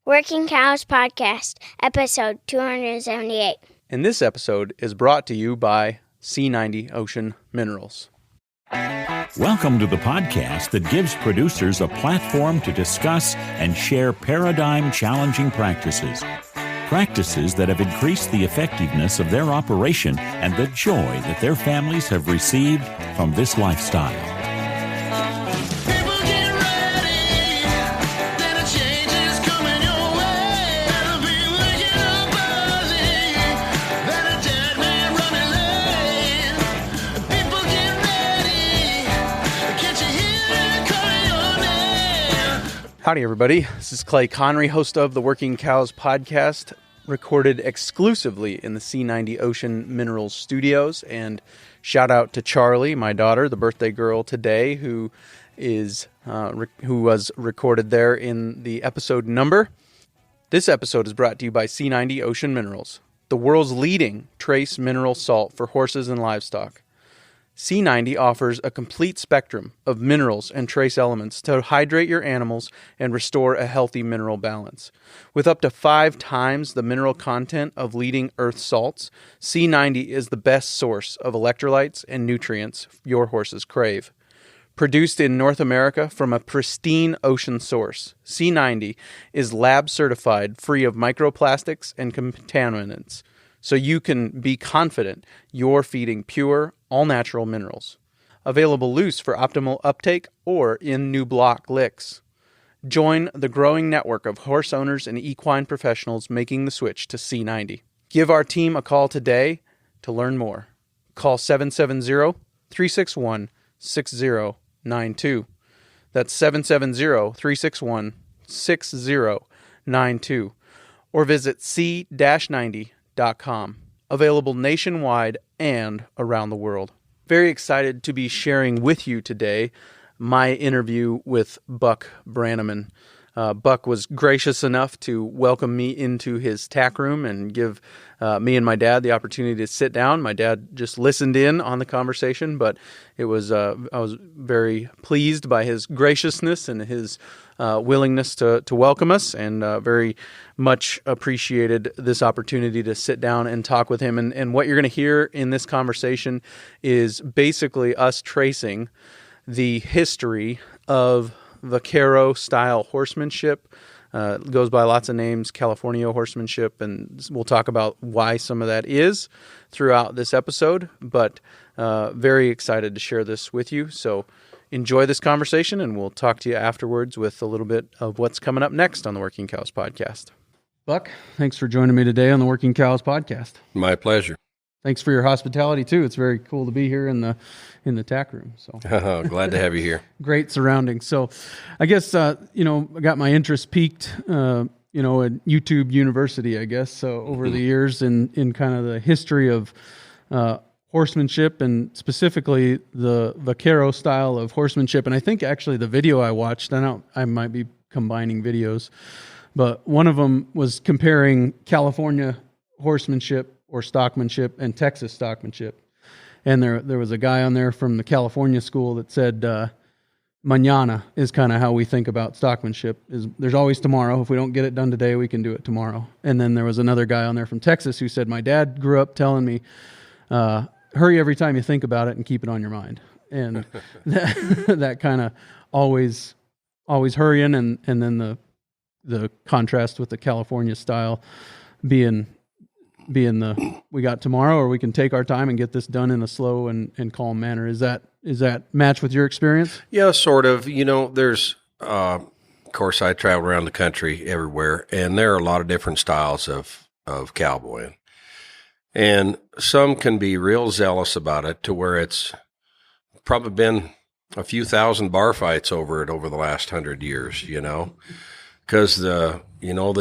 Working Cows Podcast, episode 278. And this episode is brought to you by C90 Ocean Minerals. Welcome to the podcast that gives producers a platform to discuss and share paradigm-challenging practices. Practices that have increased the effectiveness of their operation and the joy that their families have received from this lifestyle. Howdy, everybody. This is Clay Connery, host of the Working Cows Podcast, recorded exclusively in the C90 Ocean Minerals studios. And shout out to Charlie, my daughter, the birthday girl today, who was recorded there in the episode number. This episode is brought to you by C90 Ocean Minerals, the world's leading trace mineral salt for horses and livestock. C90 offers a complete spectrum of minerals and trace elements to hydrate your animals and restore a healthy mineral balance. With up to 5 times the mineral content of leading earth salts, C90 is the best source of electrolytes and nutrients your horses crave. Produced in North America from a pristine ocean source, C90 is lab certified, free of microplastics and contaminants, so you can be confident you're feeding pure, all-natural minerals. Available loose for optimal uptake or in new block licks. Join the growing network of horse owners and equine professionals making the switch to C90. Give our team a call today to learn more. Call 770-361-6092. That's 770-361-6092. Or visit c-90.com. Available nationwide and around the world. Very excited to be sharing with you today my interview with Buck Brannaman. Buck was gracious enough to welcome me into his tack room and give me and my dad the opportunity to sit down. My dad just listened in on the conversation, but I was very pleased by his graciousness and his willingness to welcome us, and very much appreciated this opportunity to sit down and talk with him. And what you're going to hear in this conversation is basically us tracing the history of Vaquero-style horsemanship. It goes by lots of names, California horsemanship, and we'll talk about why some of that is throughout this episode, but very excited to share this with you. So enjoy this conversation, and we'll talk to you afterwards with a little bit of what's coming up next on the Working Cows Podcast. Buck, thanks for joining me today on the Working Cows Podcast. My pleasure. Thanks for your hospitality, too. It's very cool to be here in the tack room. So glad to have you here. Great surroundings. So I guess, I got my interest piqued, at YouTube University, I guess, so over the years in kind of the history of horsemanship, and specifically the Vaquero style of horsemanship. And I think actually the video I watched, I might be combining videos, but one of them was comparing California horsemanship or stockmanship and Texas stockmanship. And there was a guy on there from the California school that said, mañana is kind of how we think about stockmanship. There's always tomorrow. If we don't get it done today, we can do it tomorrow. And then there was another guy on there from Texas who said, my dad grew up telling me, hurry every time you think about it and keep it on your mind. And that kind of always hurrying, and then the contrast with the California style being we got tomorrow, or we can take our time and get this done in a slow and calm manner. Is that match with your experience? Yeah, sort of. There's, of course, I travel around the country everywhere, and there are a lot of different styles of cowboying. And some can be real zealous about it to where it's probably been a few thousand bar fights over it over the last 100 years, because the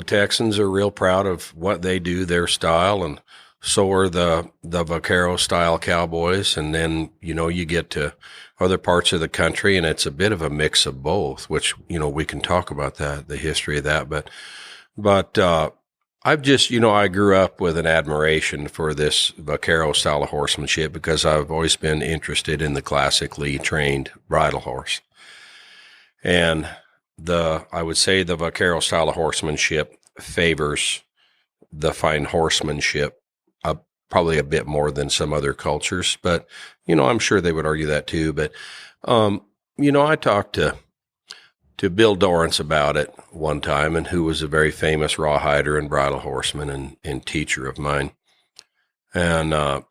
Texans are real proud of what they do, their style, and so are the Vaquero style cowboys. And then, you get to other parts of the country, and it's a bit of a mix of both, which, we can talk about that, the history of that. But I've just, I grew up with an admiration for this Vaquero style of horsemanship because I've always been interested in the classically trained bridle horse. And I would say the Vaquero style of horsemanship favors the fine horsemanship probably a bit more than some other cultures, but, I'm sure they would argue that too. But, I talked to Bill Dorrance about it one time, and who was a very famous rawhider and bridle horseman and teacher of mine. And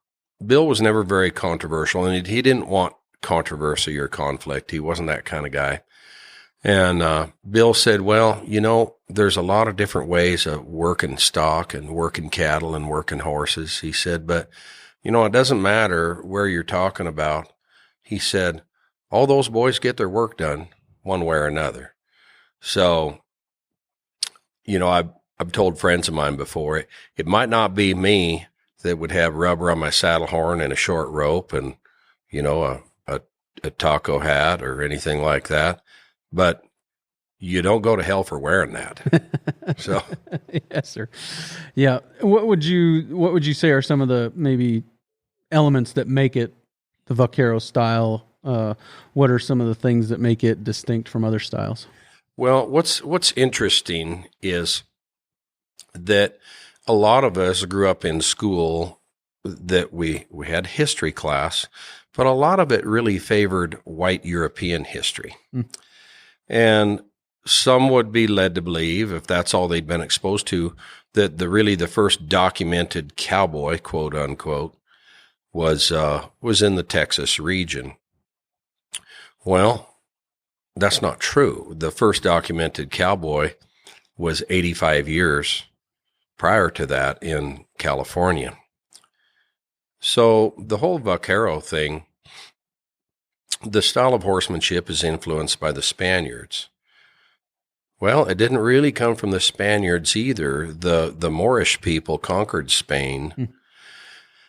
Bill was never very controversial, and he didn't want controversy or conflict. He wasn't that kind of guy. And Bill said, well, there's a lot of different ways of working stock and working cattle and working horses. He said, but, it doesn't matter where you're talking about. He said, all those boys get their work done one way or another. So, I've told friends of mine before, it might not be me that would have rubber on my saddle horn and a short rope and, a taco hat or anything like that. But you don't go to hell for wearing that. So, yes, sir. Yeah. What would you say are some of the maybe elements that make it the Vaquero style? What are some of the things that make it distinct from other styles? Well, what's interesting is that a lot of us grew up in school that we had history class, but a lot of it really favored white European history. And some would be led to believe, if that's all they'd been exposed to, that the first documented cowboy, quote unquote, was in the Texas region. Well, that's not true. The first documented cowboy was 85 years prior to that in California. So the whole Vaquero thing, the style of horsemanship is influenced by the Spaniards. Well, it didn't really come from the Spaniards either. The Moorish people conquered Spain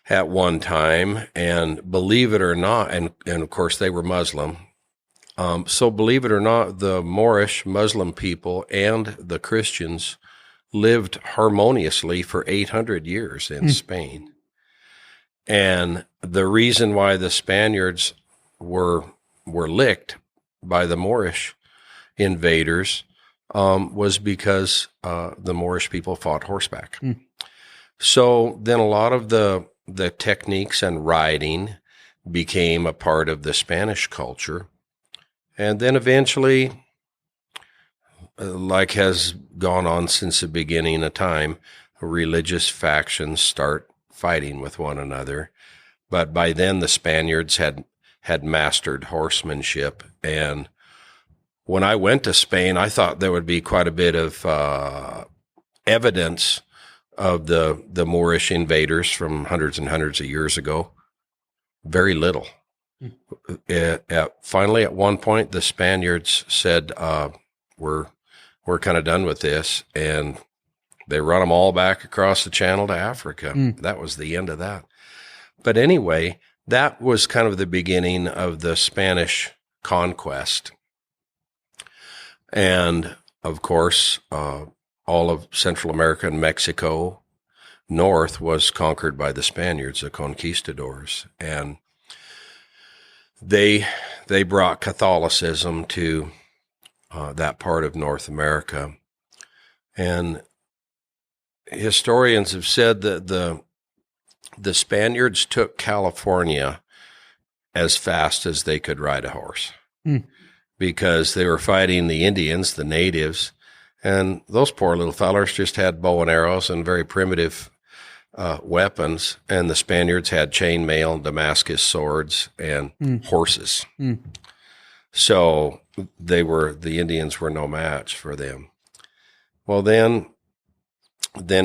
at one time, and believe it or not, and of course they were Muslim. So believe it or not, the Moorish Muslim people and the Christians lived harmoniously for 800 years in Spain. And the reason why the Spaniards were licked by the Moorish invaders was because the Moorish people fought horseback. So then a lot of the techniques and riding became a part of the Spanish culture. And then eventually, like has gone on since the beginning of time, religious factions start fighting with one another. But by then the Spaniards had mastered horsemanship. And when I went to Spain, I thought there would be quite a bit of evidence of the Moorish invaders from hundreds and hundreds of years ago. Very little. Finally, at one point, the Spaniards said, we're kind of done with this. And they run them all back across the channel to Africa. That was the end of that. But anyway, that was kind of the beginning of the Spanish conquest. And of course, all of Central America and Mexico north was conquered by the Spaniards, the conquistadors. And they brought Catholicism to that part of North America. And historians have said that the Spaniards took California as fast as they could ride a horse because they were fighting the Indians, the natives, and those poor little fellers just had bow and arrows and very primitive weapons, and the Spaniards had chainmail, Damascus swords, and horses. So the Indians were no match for them. Well, then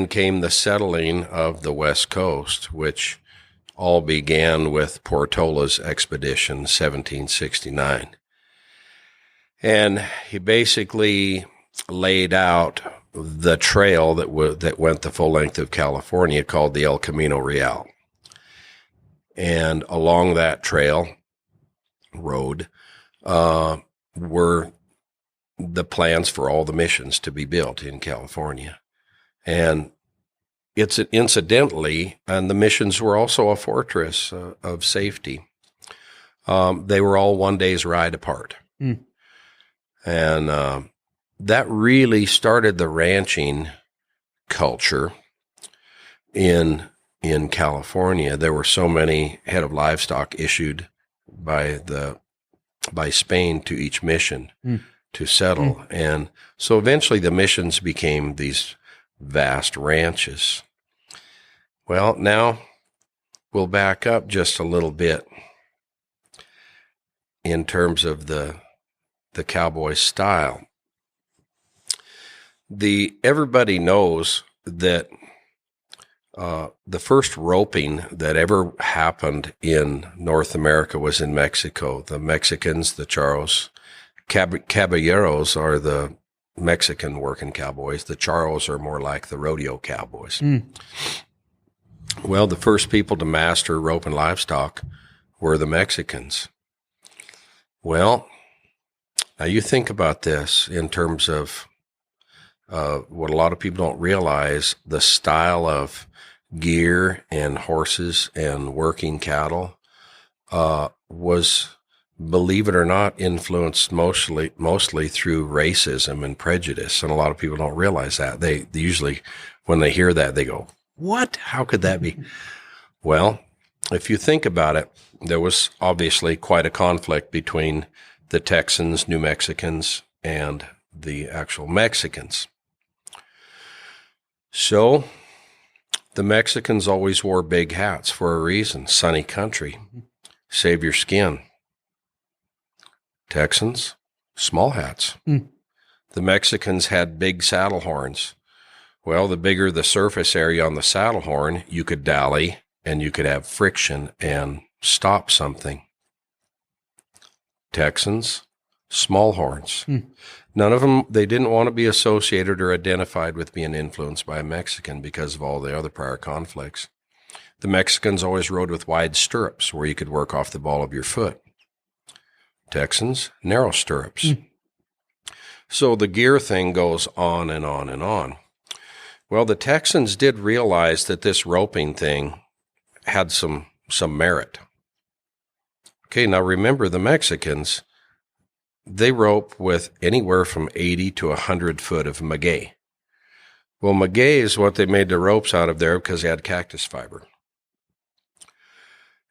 came the settling of the West Coast, which all began with Portola's expedition, 1769. And he basically laid out the trail that went the full length of California, called the El Camino Real. And along that road, were the plans for all the missions to be built in California. And it's incidentally, and the missions were also a fortress of safety. They were all one day's ride apart. And that really started the ranching culture in California. There were so many head of livestock issued by Spain to each mission to settle. And so eventually the missions became these vast ranches. Well, now we'll back up just a little bit in terms of the cowboy style. Everybody knows that the first roping that ever happened in North America was in Mexico. The Mexicans, the charros, caballeros are the Mexican working cowboys. The charros are more like the rodeo cowboys. Well, the first people to master roping livestock were the Mexicans. Well, now you think about this in terms of what a lot of people don't realize, the style of gear and horses and working cattle was, believe it or not, influenced mostly through racism and prejudice. And a lot of people don't realize that. They usually, when they hear that, they go, "What? How could that be?" Well, if you think about it, there was obviously quite a conflict between the Texans, New Mexicans, and the actual Mexicans. So the Mexicans always wore big hats for a reason. Sunny country. Save your skin. Texans, small hats. The Mexicans had big saddle horns. Well, the bigger the surface area on the saddle horn, you could dally and you could have friction and stop something. Texans, small horns. None of them, they didn't want to be associated or identified with being influenced by a Mexican because of all the other prior conflicts. The Mexicans always rode with wide stirrups where you could work off the ball of your foot. Texans, narrow stirrups. So the gear thing goes on and on and on. Well, the Texans did realize that this roping thing had some merit. Okay, now remember the Mexicans, they rope with anywhere from 80 to 100 foot of maguey. Well, maguey is what they made the ropes out of there because they had cactus fiber.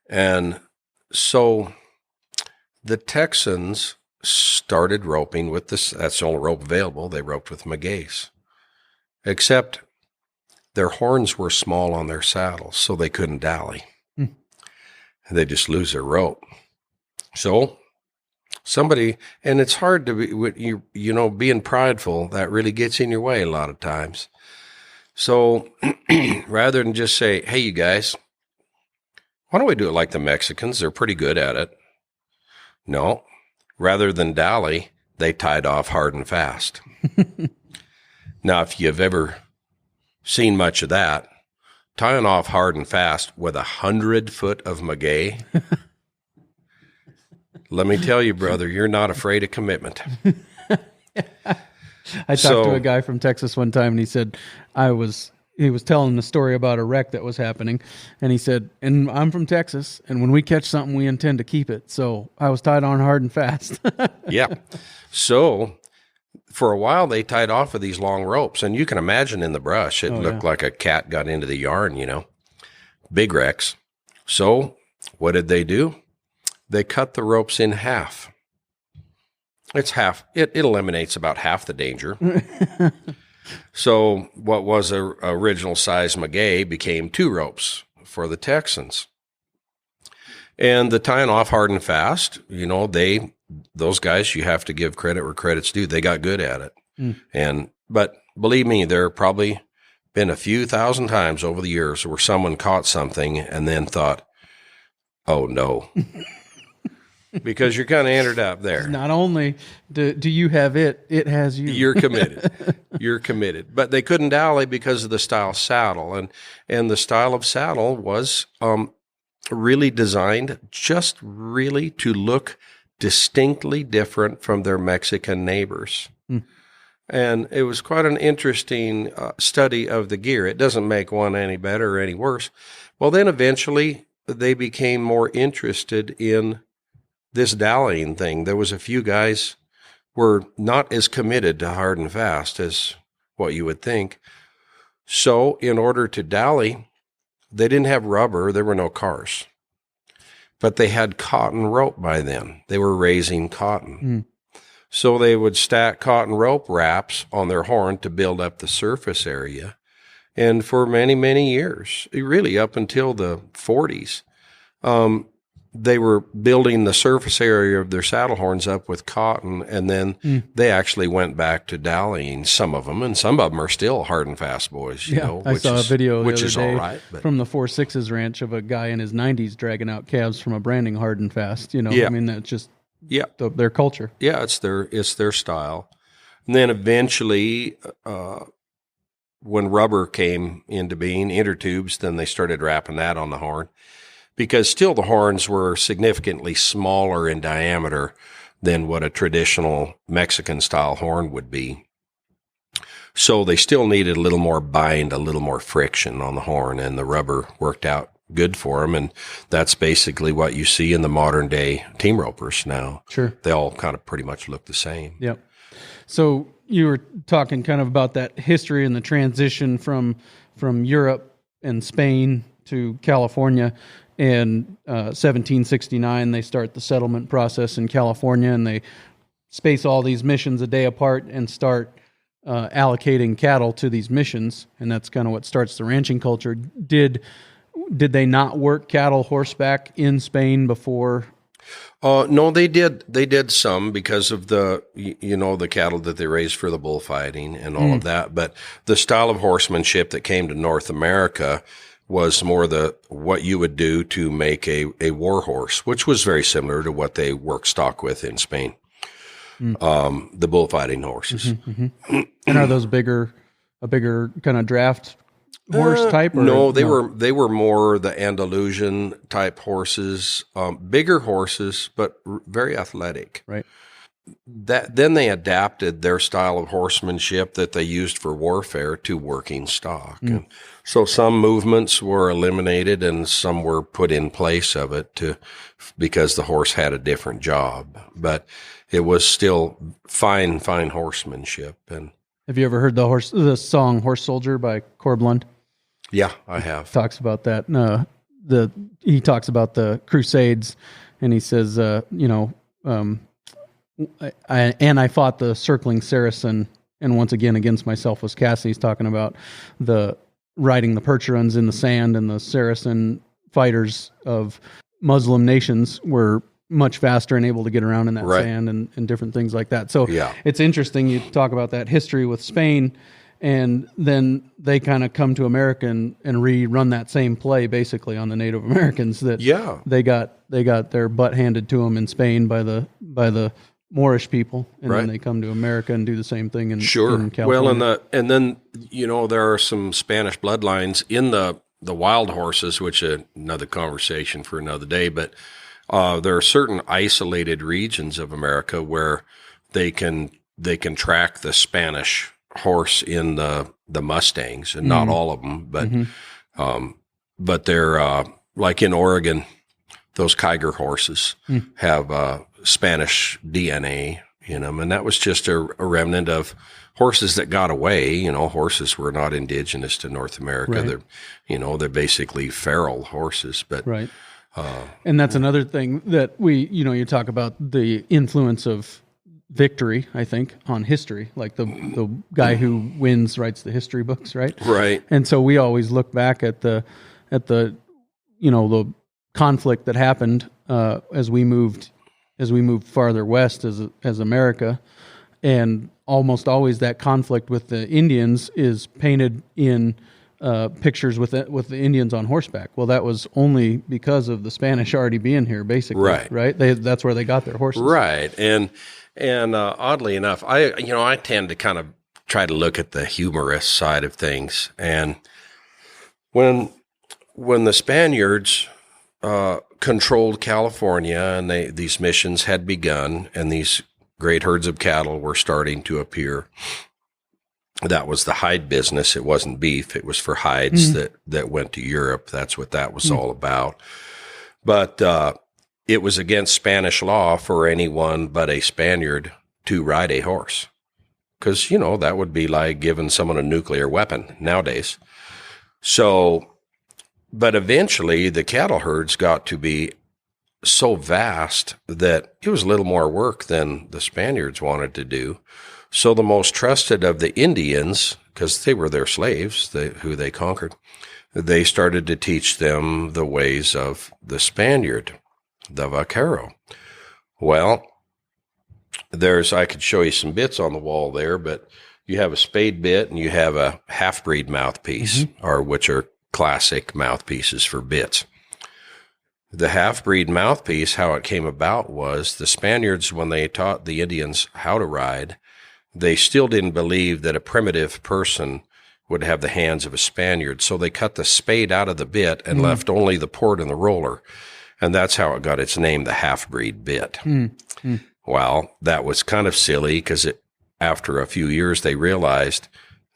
And so the Texans started roping with this. That's the only rope available. They roped with magueys. Except their horns were small on their saddles, so they couldn't dally. They just lose their rope. So somebody, and it's hard to be, being prideful, that really gets in your way a lot of times. So rather than just say, "Hey, you guys, why don't we do it like the Mexicans? They're pretty good at it." No, rather than dally, they tied off hard and fast. Now, if you've ever seen much of that, tying off hard and fast with 100 foot of maguey, let me tell you, brother, you're not afraid of commitment. I talked to a guy from Texas one time, and he said, he was telling the story about a wreck that was happening, and he said, "And I'm from Texas, and when we catch something, we intend to keep it. So I was tied on hard and fast." Yeah. So for a while, they tied off with these long ropes, and you can imagine in the brush, it looked like a cat got into the yarn, big wrecks. So what did they do? They cut the ropes in half. It's half. It eliminates about half the danger. So what was a original size maguey became 2 ropes for the Texans. And the tying off hard and fast, those guys, you have to give credit where credit's due. They got good at it. But believe me, there have probably been a few thousand times over the years where someone caught something and then thought, "Oh no." Because you're kind of ended up there. Not only do you have it, it has you. You're committed. You're committed. But they couldn't dally because of the style saddle. And the style of saddle was really designed just really to look distinctly different from their Mexican neighbors. And it was quite an interesting study of the gear. It doesn't make one any better or any worse. Well, then eventually they became more interested in this dallying thing. There was a few guys were not as committed to hard and fast as what you would think. So in order to dally, they didn't have rubber. There were no cars. But they had cotton rope by then. They were raising cotton. So they would stack cotton rope wraps on their horn to build up the surface area. And for many, many years, really up until the 40s, they were building the surface area of their saddle horns up with cotton, and then they actually went back to dallying, some of them, and some of them are still hard and fast boys. You know, I saw a video which the is other day all right, but from the 4-6s ranch of a guy in his 90s dragging out calves from a branding hard and fast. You know, Yeah. I mean, that's just yeah, their culture. yeah, it's their style. And then eventually, when rubber came into being, inner tubes, then they started wrapping that on the horn. Because still the horns were significantly smaller in diameter than what a traditional Mexican-style horn would be. So they still needed a little more bind, a little more friction on the horn, and the rubber worked out good for them. And that's basically what you see in the modern-day team ropers now. Sure. They all kind of pretty much look the same. Yep. So you were talking kind of about that history and the transition from Europe and Spain to California. And 1769, they start the settlement process in California, and they space all these missions a day apart and start allocating cattle to these missions, and that's kind of what starts the ranching culture. Did they not work cattle horseback in Spain before? No, they did. They did some because of the cattle that they raised for the bullfighting and all of that. But the style of horsemanship that came to North America was more what you would do to make a war horse, which was very similar to what they work stock with in Spain. The bullfighting horses. And are those a bigger kind of draft horse type? Or no, they were more the Andalusian type horses, bigger horses, but very athletic. Right. Then they adapted their style of horsemanship that they used for warfare to working stock. And so some movements were eliminated and some were put in place of it because the horse had a different job. But it was still fine horsemanship. And have you ever heard the song "Horse Soldier" by Corb Lund? Yeah, I have. Talks about that. He talks about the Crusades, and he says, I fought the circling Saracen, and once again against myself was cast. He's talking about the riding the Percherons in the sand, and the Saracen fighters of Muslim nations were much faster and able to get around in that sand and different things like that. So It's interesting you talk about that history with Spain, and then they kind of come to America and rerun that same play basically on the Native Americans that they got their butt handed to them in Spain by the Moorish people, and then they come to America and do the same thing in California. Well, and then there are some Spanish bloodlines in the wild horses, which is another conversation for another day. But there are certain isolated regions of America where they can track the Spanish horse in the Mustangs, and not all of them, but they're like in Oregon. Those Kiger horses have Spanish DNA in them, and that was just a remnant of horses that got away. Horses were not indigenous to North America. Right. They're basically feral horses. But and that's another thing that you talk about the influence of victory, I think, on history. Like the guy who wins writes the history books, right? Right. And so we always look back at the the conflict that happened as we moved farther west as America, and almost always that conflict with the Indians is painted in pictures with the Indians on horseback. Well, that was only because of the Spanish already being here, basically. Right. That's where they got their horses. Right. And oddly enough, I tend to kind of try to look at the humorous side of things. And when the Spaniards controlled California, and these missions had begun, and these great herds of cattle were starting to appear. That was the hide business. It wasn't beef. It was for hides that went to Europe. That's what that was all about. But it was against Spanish law for anyone but a Spaniard to ride a horse. Because, that would be like giving someone a nuclear weapon nowadays. So, but eventually the cattle herds got to be so vast that it was a little more work than the Spaniards wanted to do. So the most trusted of the Indians, because they were their slaves, who they conquered, they started to teach them the ways of the Spaniard, the vaquero. Well, I could show you some bits on the wall there, but you have a spade bit and you have a half-breed mouthpiece, which are classic mouthpieces for bits. The half-breed mouthpiece, how it came about was the Spaniards, when they taught the Indians how to ride, they still didn't believe that a primitive person would have the hands of a Spaniard. So they cut the spade out of the bit and left only the port and the roller. And that's how it got its name, the half-breed bit. Well, that was kind of silly because after a few years, they realized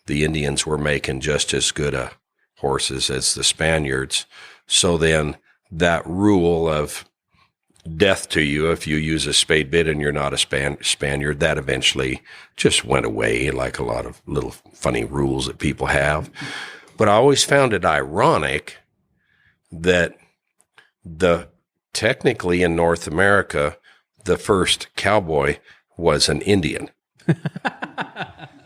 the Indians were making just as good horses as the Spaniards. So then that rule of death to you if you use a spade bit and you're not a Spaniard, that eventually just went away, like a lot of little funny rules that people have. But I always found it ironic that technically in North America, the first cowboy was an Indian.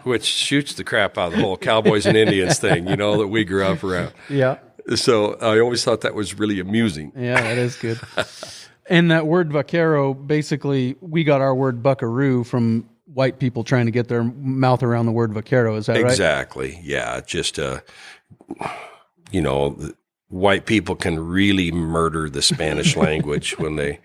Which shoots the crap out of the whole cowboys and Indians thing, that we grew up around. Yeah. So I always thought that was really amusing. Yeah, that is good. And that word vaquero, basically, we got our word buckaroo from white people trying to get their mouth around the word vaquero. Is that right? Exactly. Yeah. Just, white people can really murder the Spanish language when they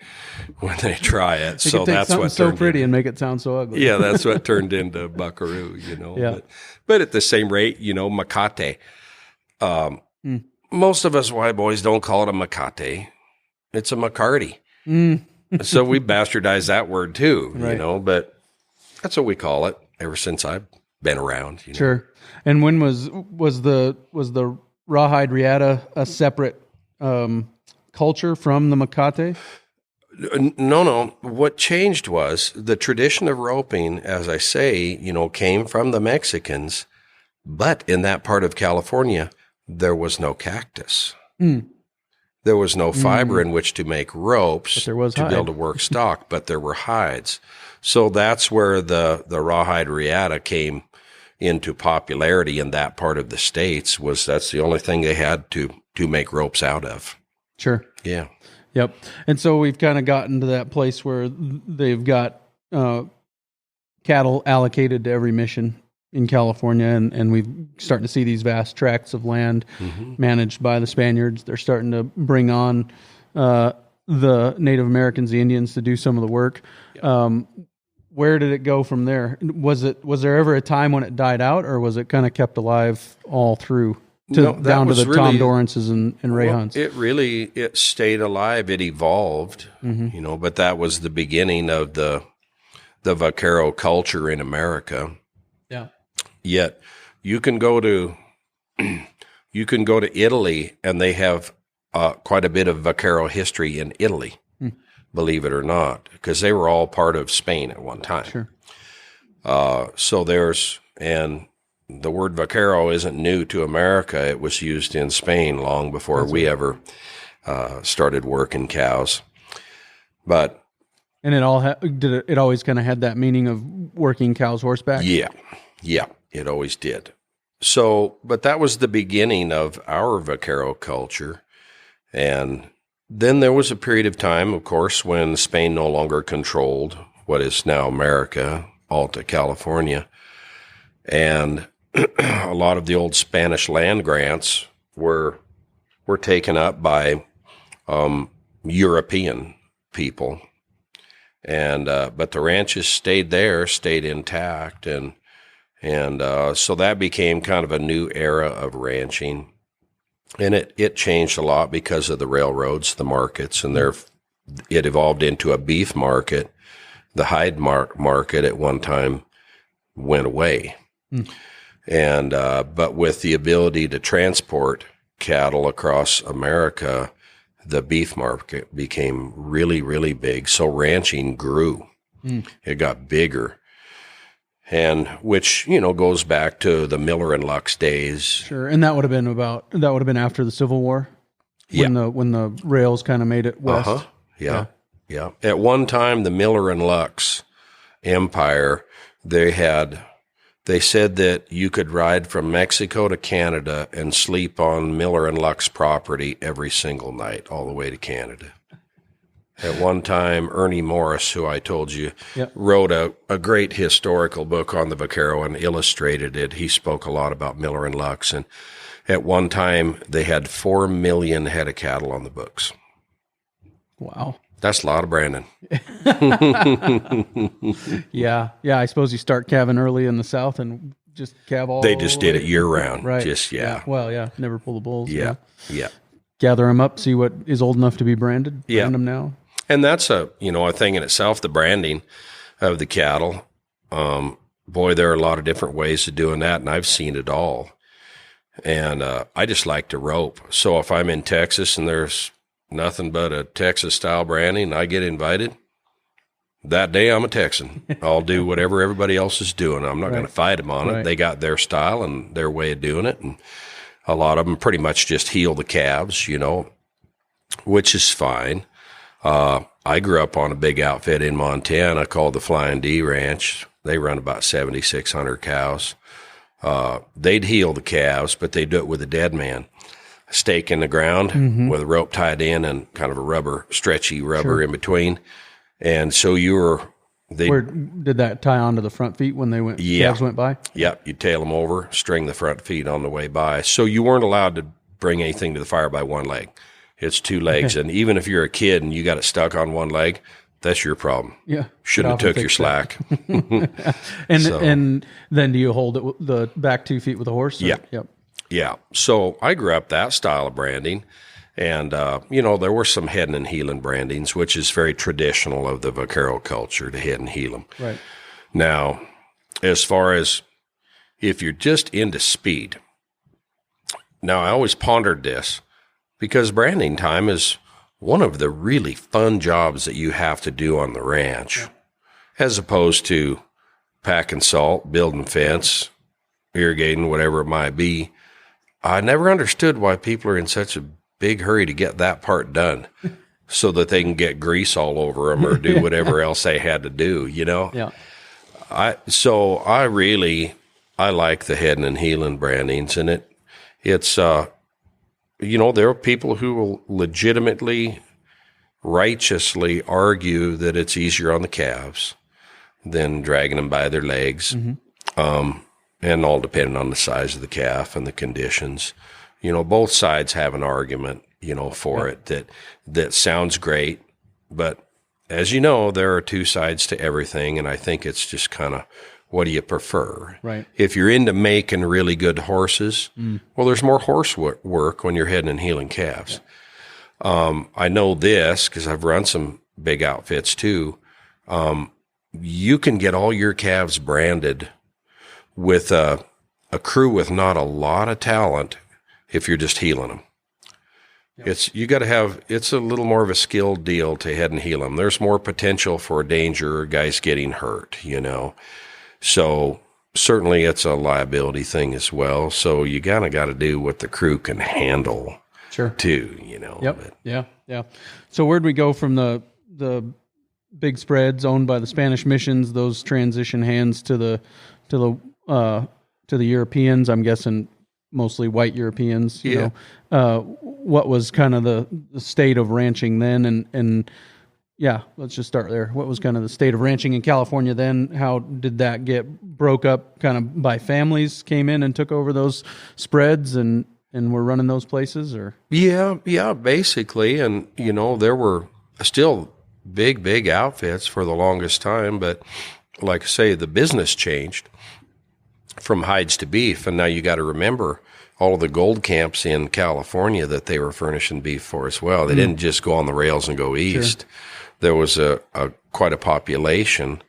try it. They So that's what so pretty and make it sound so ugly. Yeah, that's what turned into buckaroo. Yeah. But at the same rate, macate. Most of us white boys don't call it a macate. It's a McCarty. So we bastardized that word too, Right. but that's what we call it ever since I've been around. Sure. And when was the rawhide riata a separate culture from the macate? No. What changed was the tradition of roping, as I say, came from the Mexicans, but in that part of California, there was no cactus. There was no fiber in which to make ropes But there was to hide. be able to work stock, but there were hides. So that's where the rawhide riata came into popularity in that part of the states. That's the only thing they had to make ropes out of. Sure. Yeah. Yep. And so we've kind of gotten to that place where they've got cattle allocated to every mission in California, and we've starting to see these vast tracts of land managed by the Spaniards. They're starting to bring on the Native Americans, the Indians, to do some of the work. Yep. Where did it go from there? Was there ever a time when it died out, or was it kind of kept alive all through down to the Tom Dorrances and Ray Hunts? It stayed alive. It evolved, but that was the beginning of the vaquero culture in America. Yeah. Yet you can go to Italy, and they have quite a bit of vaquero history in Italy. Believe it or not, because they were all part of Spain at one time. Sure. And the word vaquero isn't new to America. It was used in Spain long before we ever started working cows. And it always kind of had that meaning of working cows horseback? Yeah, it always did. So, but that was the beginning of our vaquero culture. And then there was a period of time, of course, when Spain no longer controlled what is now America, Alta California. And a lot of the old Spanish land grants were taken up by European people. And but the ranches stayed intact, and so that became kind of a new era of ranching. And it changed a lot because of the railroads, the markets, and it evolved into a beef market. The hide market at one time went away. And but with the ability to transport cattle across America, the beef market became really, really big. So ranching grew. It got bigger. and which, goes back to the Miller and Lux days. Sure. And that would have been after the Civil War? When the rails kind of made it west? Uh-huh. Yeah. At one time, the Miller and Lux empire, they said that you could ride from Mexico to Canada and sleep on Miller and Lux property every single night, all the way to Canada. At one time, Ernie Morris, who I told you, wrote a great historical book on the Vaquero and illustrated it. He spoke a lot about Miller and Lux. And at one time, they had 4 million head of cattle on the books. Wow. That's a lot of branding. Yeah. I suppose you start calving early in the South and just calve all. They just did it year round. Right. Well, never pull the bulls. Yeah. Gather them up, see what is old enough to be branded. Brand them now. And that's a thing in itself, the branding of the cattle. Boy, there are a lot of different ways of doing that, and I've seen it all. And I just like to rope. So if I'm in Texas and there's nothing but a Texas-style branding, and I get invited, that day I'm a Texan. I'll do whatever everybody else is doing. I'm not going to fight them on it. They got their style and their way of doing it, and a lot of them pretty much just heel the calves, which is fine. I grew up on a big outfit in Montana called the Flying D Ranch. They run about 7,600 cows. They'd heel the calves, but they'd do it with a dead man. A stake in the ground with a rope tied in and kind of a stretchy rubber in between. And so where did that tie onto the front feet when calves went by? Yeah, you'd tail them over, string the front feet on the way by. So you weren't allowed to bring anything to the fire by one leg. It's 2 legs, and even if you're a kid and you got it stuck on one leg, that's your problem. Yeah, shouldn't have took your slack. And then do you hold the back 2 feet with a horse? Yeah, yep. Yeah. So I grew up that style of branding, and there were some heading and heeling brandings, which is very traditional of the Vaquero culture to head and heel them. Right. Now, as far as if you're just into speed, now I always pondered this. Because branding time is one of the really fun jobs that you have to do on the ranch, as opposed to packing salt, building fence, irrigating, whatever it might be. I never understood why people are in such a big hurry to get that part done so that they can get grease all over them or do whatever else they had to do, Yeah. I like the heading and heeling brandings, and it's there are people who will legitimately, righteously argue that it's easier on the calves than dragging them by their legs, and all depending on the size of the calf and the conditions. Both sides have an argument, for it that sounds great, but as you know, there are 2 sides to everything, and I think it's just kind of, what do you prefer? Right. If you're into making really good horses, well, there's more horse work when you're heading and heeling calves. I know this because I've run some big outfits too. You can get all your calves branded with a crew with not a lot of talent if you're just heeling them. Yep. It's a little more of a skilled deal to head and heel them. There's more potential for danger or guys getting hurt, So certainly it's a liability thing as well. So you kind of got to do what the crew can handle too, Yep. But. Yeah. So where'd we go from the big spreads owned by the Spanish missions, those transition hands to the Europeans? I'm guessing mostly white Europeans, you know. What was kind of the state of ranching then? And yeah, let's just start there. What was kind of the state of ranching in California then? How did that get broke up kind of by families came in and took over those spreads and were running those places? Or Yeah, basically. And, there were still big outfits for the longest time. But like I say, the business changed from hides to beef. And now you got to remember all of the gold camps in California that they were furnishing beef for as well. They didn't just go on the rails and go east. Sure. There was quite a population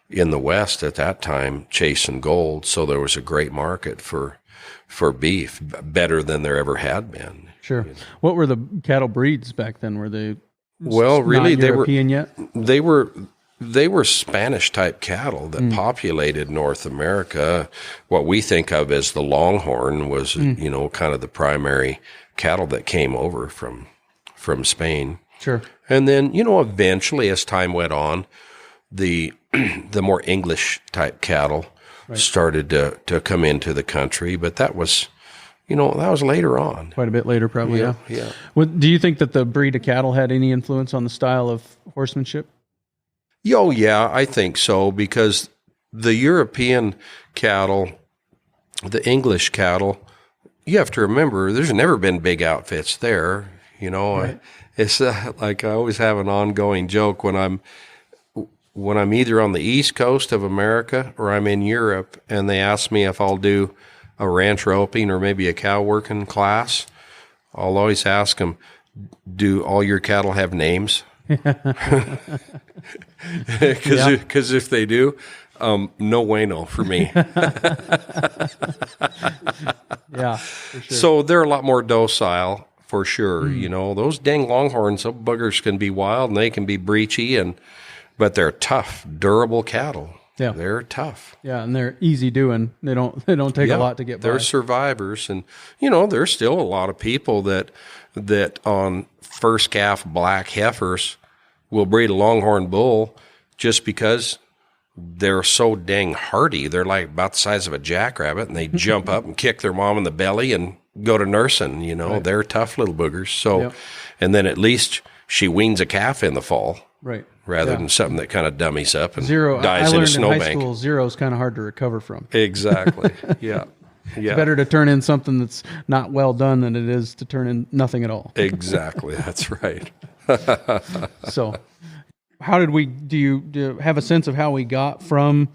in the West at that time chasing gold, so there was a great market for beef, better than there ever had been. Sure. What were the cattle breeds back then? Were they really European yet? They were they were Spanish-type cattle that populated North America. What we think of as the Longhorn was, kind of the primary cattle that came over from Spain. Sure. And then, eventually, as time went on, the more English-type cattle started to come into the country. But that was, that was later on. Quite a bit later, probably, yeah. Yeah. Do you think that the breed of cattle had any influence on the style of horsemanship? Oh, yeah, I think so, because the European cattle, the English cattle, you have to remember, there's never been big outfits there. Right. It's like I always have an ongoing joke when I'm either on the East Coast of America or I'm in Europe, and they ask me if I'll do a ranch roping or maybe a cow working class. I'll always ask them, do all your cattle have names? Because if they do, no bueno for me. Yeah, for sure. So they're a lot more docile, for sure. Those dang Longhorns, those buggers can be wild and they can be breachy, but they're tough, durable cattle. Yeah, they're tough. Yeah, and they're easy doing. They don't take a lot to get by. They're survivors, and there's still a lot of people that on first calf black heifers will breed a Longhorn bull just because they're so dang hardy. They're like about the size of a jackrabbit, and they jump up and kick their mom in the belly and go to nursing. Right. They're tough little boogers. So, and then at least she weans a calf in the fall, right? Rather than something that kind of dummies up and Zero. dies I in a learned in high snowbank. school, zero is kind of hard to recover from. Exactly. Yeah. It's better to turn in something that's not well done than it is to turn in nothing at all. Exactly. That's right. So, how do you have a sense of how we got from,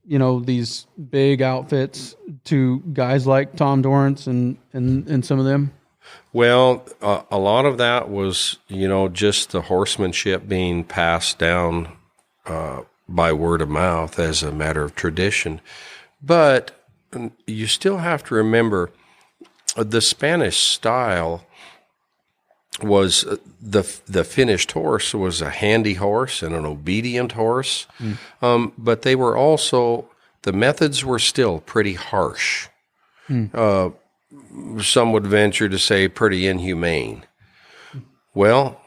these big outfits to guys like Tom Dorrance and some of them? Well, a lot of that was, just the horsemanship being passed down by word of mouth as a matter of tradition. But you still have to remember the Spanish style was the finished horse was a handy horse and an obedient horse. But they were also, the methods were still pretty harsh. Some would venture to say pretty inhumane. Well,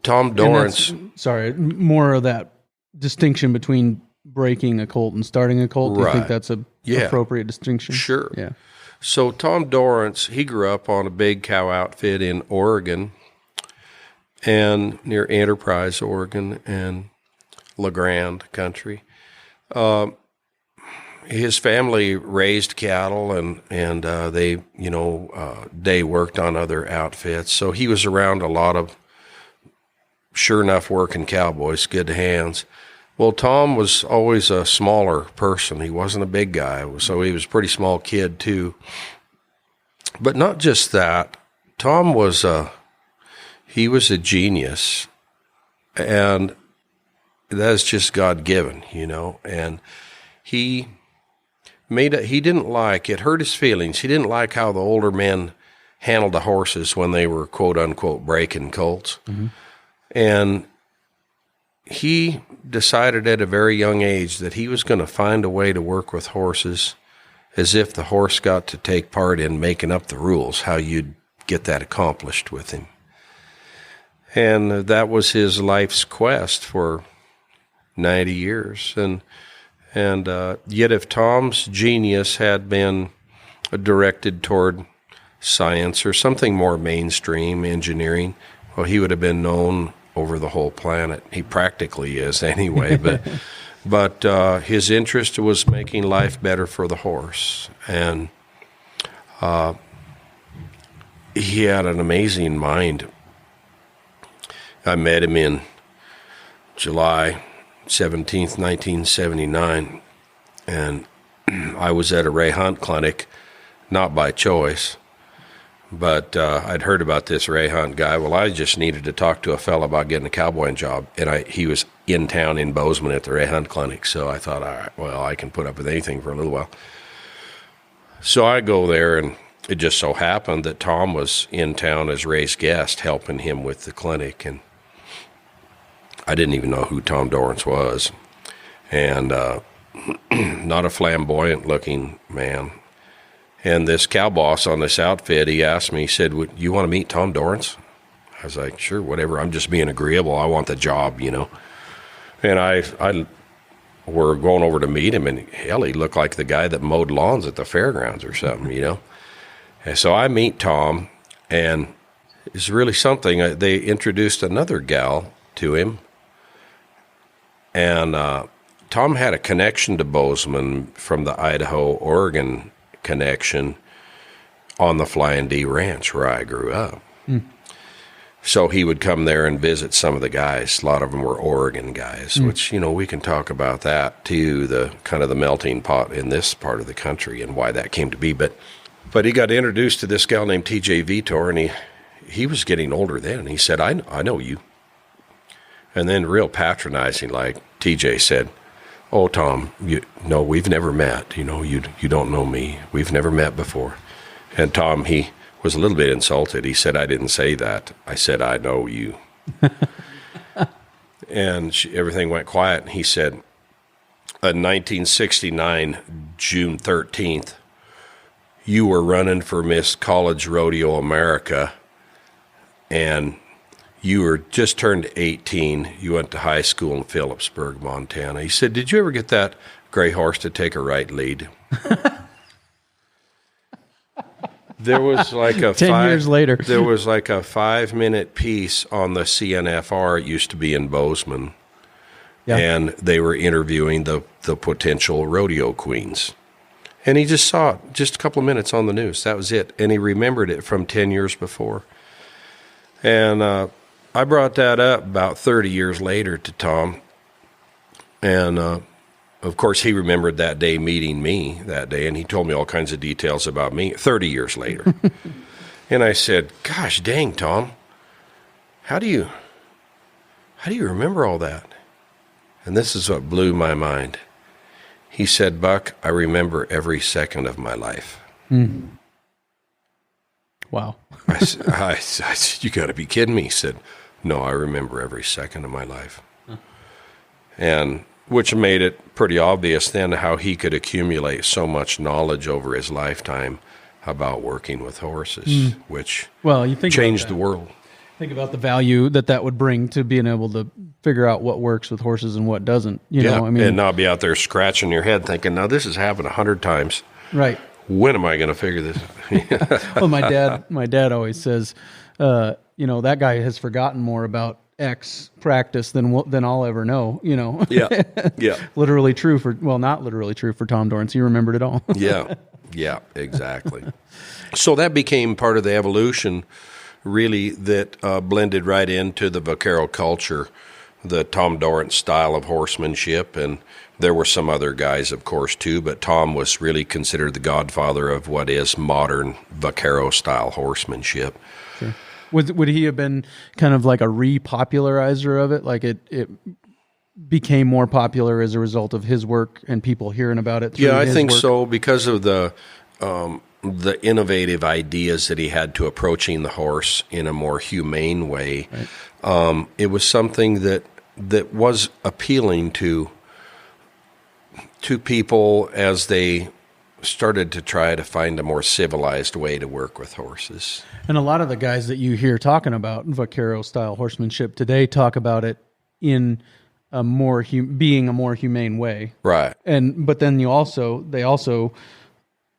Tom Dorrance... Sorry, more of that distinction between breaking a colt and starting a colt. Do you think that's a appropriate distinction? Sure. Yeah. So Tom Dorrance, he grew up on a big cow outfit in Oregon and near Enterprise, Oregon, and La Grande country. His family raised cattle, and they they worked on other outfits. So he was around a lot of sure enough working cowboys, good hands. Well, Tom was always a smaller person. He wasn't a big guy, so he was a pretty small kid too. But not just that. Tom was he was a genius, and that's just God-given, and he didn't like, it hurt his feelings. He didn't like how the older men handled the horses when they were quote unquote breaking colts. Mm-hmm. And he decided at a very young age that he was going to find a way to work with horses as if the horse got to take part in making up the rules, how you'd get that accomplished with him. And that was his life's quest for 90 years. And yet if Tom's genius had been directed toward science or something more mainstream, engineering, well, he would have been known over the whole planet. He practically is anyway, but his interest was making life better for the horse. And he had an amazing mind. I met him in July 17th, 1979, and I was at a Ray Hunt clinic, not by choice, but I'd heard about this Ray Hunt guy. Well, I just needed to talk to a fella about getting a cowboying job, and he was in town in Bozeman at the Ray Hunt clinic, so I thought, all right, well, I can put up with anything for a little while. So I go there, and it just so happened that Tom was in town as Ray's guest, helping him with the clinic, and I didn't even know who Tom Dorrance was. And not a flamboyant looking man. And this cow boss on this outfit, he asked me, he said, you want to meet Tom Dorrance? I was like, sure, whatever. I'm just being agreeable. I want the job, you know. And I were going over to meet him, and hell, he looked like the guy that mowed lawns at the fairgrounds or something, you know. And so I meet Tom, and it's really something. They introduced another gal to him, and Tom had a connection to Bozeman from the Idaho-Oregon connection on the Flying D Ranch where I grew up. So he would come there and visit some of the guys. A lot of them were Oregon guys, which, you know, we can talk about that too, the kind of the melting pot in this part of the country and why that came to be. But he got introduced to this gal named TJ Vitor, and he was getting older then, and he said, I know you. And then real patronizing, like TJ said, oh, Tom, no, we've never met. You know, you don't know me. We've never met before. And Tom, he was a little bit insulted. He said, I didn't say that. I said, I know you. And everything went quiet. And he said, in 1969, June 13th, you were running for Miss College Rodeo America, and you were just turned 18. You went to high school in Phillipsburg, Montana. He said, did you ever get that gray horse to take a right lead? There was like a 10 years later. There was like a 5-minute piece on the CNFR. It used to be in Bozeman. Yeah. And they were interviewing the potential rodeo queens. And he just saw it just a couple of minutes on the news. That was it. And he remembered it from 10 years before. And I brought that up about 30 years later to Tom. And of course, he remembered that day meeting me that day, and he told me all kinds of details about me 30 years later. And I said, gosh dang, Tom, how do you remember all that? And this is what blew my mind. He said, Buck, I remember every second of my life. Wow. I said, you got to be kidding me. He said, no, I remember every second of my life. And which made it pretty obvious then how he could accumulate so much knowledge over his lifetime about working with horses, which you think changed the world. Think about the value that would bring to being able to figure out what works with horses and what doesn't. You know, I mean, and not be out there scratching your head thinking, now this has happened 100 times. Right. When am I going to figure this? Well, my dad always says, you know, that guy has forgotten more about X practice than I'll ever know, you know. Yeah. Literally true not literally true for Tom Dorrance. He remembered it all. Yeah, exactly. So that became part of the evolution, really, that blended right into the vaquero culture, the Tom Dorrance style of horsemanship. And there were some other guys, of course, too, but Tom was really considered the godfather of what is modern vaquero style horsemanship. Sure. Would he have been kind of like a repopularizer of it? Like it became more popular as a result of his work and people hearing about it? Yeah, I think so, because of the innovative ideas that he had to approaching the horse in a more humane way. Right. It was something that was appealing to people as they started to try to find a more civilized way to work with horses. And a lot of the guys that you hear talking about vaquero-style horsemanship today talk about it in a more being a more humane way. Right. But then they also,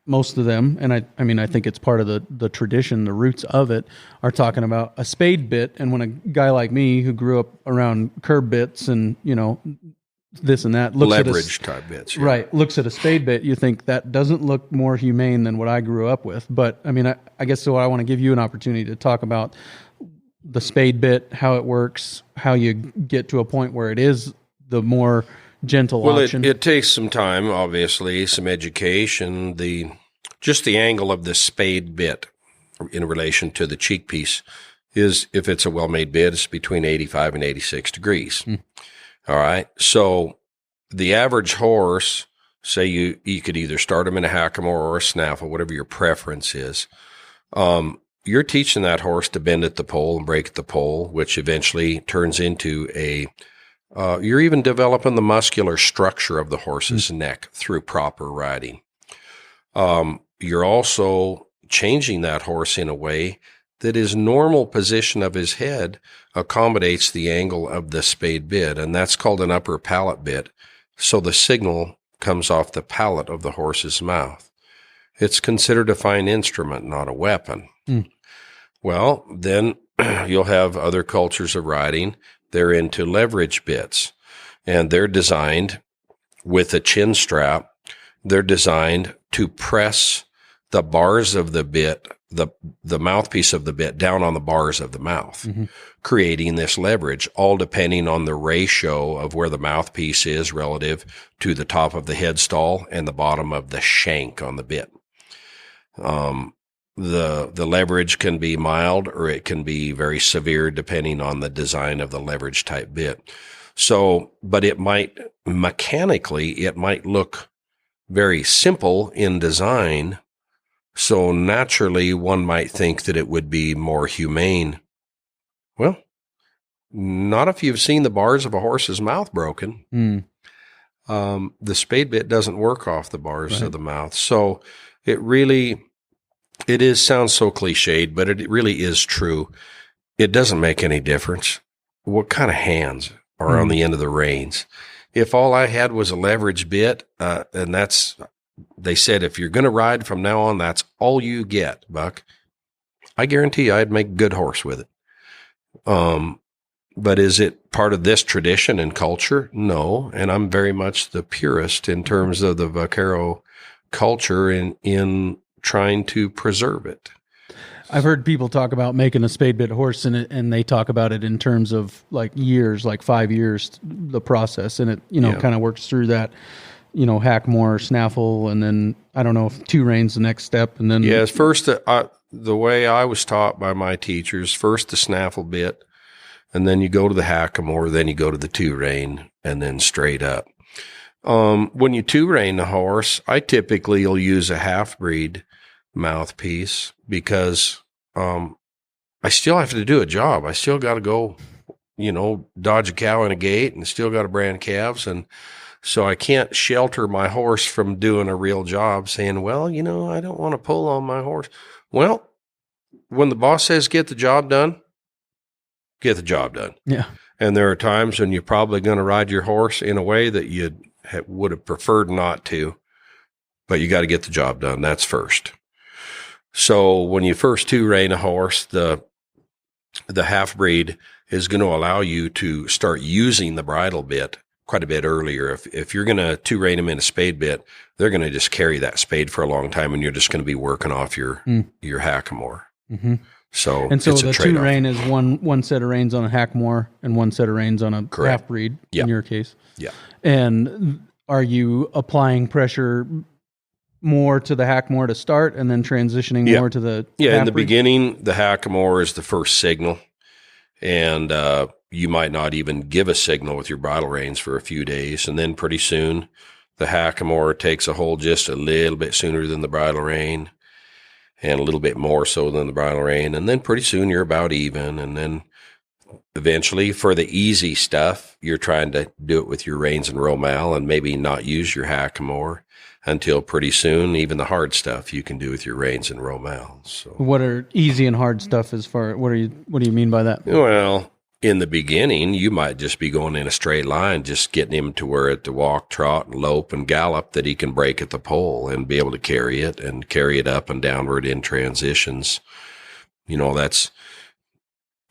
most of them, and I mean, I think it's part of the tradition, the roots of it, are talking about a spade bit. And when a guy like me who grew up around curb bits and, you know, this and that, looks leverage type bits, yeah. Right, looks at a spade bit, you think that doesn't look more humane than what I grew up with. But I mean, I guess so. I want to give you an opportunity to talk about the spade bit, how it works, how you get to a point where it is the more gentle option. It takes some time, obviously, some education. Just the angle of the spade bit in relation to the cheek piece is, if it's a well-made bit, it's between 85 and 86 degrees. All right. So the average horse, say you could either start them in a hackamore or a snaffle, whatever your preference is. You're teaching that horse to bend at the pole and break at the pole, which eventually turns into a You're even developing the muscular structure of the horse's neck through proper riding. You're also changing that horse in a way that his normal position of his head accommodates the angle of the spade bit, and that's called an upper palate bit. So the signal comes off the palate of the horse's mouth. It's considered a fine instrument, not a weapon. Well, then you'll have other cultures of riding. They're into leverage bits, and they're designed with a chin strap. They're designed to press the bars of the bit, the mouthpiece of the bit down on the bars of the mouth, creating this leverage, all depending on the ratio of where the mouthpiece is relative to the top of the headstall and the bottom of the shank on the bit. The leverage can be mild or it can be very severe depending on the design of the leverage type bit. So, but it might look very simple in design. So naturally one might think that it would be more humane. Well, not if you've seen the bars of a horse's mouth broken. The spade bit doesn't work off the bars of the mouth. So it sounds so cliched, but it really is true. It doesn't make any difference what kind of hands are on the end of the reins. If all I had was a leverage bit, and they said, if you're going to ride from now on, that's all you get, Buck, I guarantee you I'd make a good horse with it. But is it part of this tradition and culture? No. And I'm very much the purist in terms of the Vaquero culture in trying to preserve it. I've heard people talk about making a spade bit horse, and they talk about it in terms of like years, like 5 years, the process, and it kind of works through that, hackmore, snaffle, and then I don't know if 2 reins the next step, and then first the way I was taught by my teachers, first the snaffle bit, and then you go to the hackamore, then you go to the 2 rein, and then straight up. When you 2 rein the horse, I typically will use a half breed mouthpiece because I still have to do a job. I still got to go, dodge a cow in a gate, and still got to brand calves. And so I can't shelter my horse from doing a real job saying, well, I don't want to pull on my horse. Well, when the boss says get the job done, get the job done. Yeah. And there are times when you're probably going to ride your horse in a way that you would have preferred not to, but you got to get the job done. That's first. So when you first 2 rein a horse, the half breed is going to allow you to start using the bridle bit quite a bit earlier. If you're going to 2 rein them in a spade bit, they're going to just carry that spade for a long time, and you're just going to be working off your hackamore. So the 2 rein is one set of reins on a hackmore and 1 set of reins on a half breed in your case. Yeah. And are you applying pressure more to the hackmore to start and then transitioning more to the in the beginning, the hackamore is the first signal, and you might not even give a signal with your bridle reins for a few days, and then pretty soon the hackamore takes a hold just a little bit sooner than the bridle rein, and a little bit more so than the bridle rein, and then pretty soon you're about even, and then eventually for the easy stuff, you're trying to do it with your reins and romal and maybe not use your hackamore until pretty soon, even the hard stuff you can do with your reins and romal. So what are easy and hard stuff what do you mean by that? Well, in the beginning, you might just be going in a straight line, just getting him to where at the walk, trot, lope, and gallop that he can break at the pole and be able to carry it up and downward in transitions.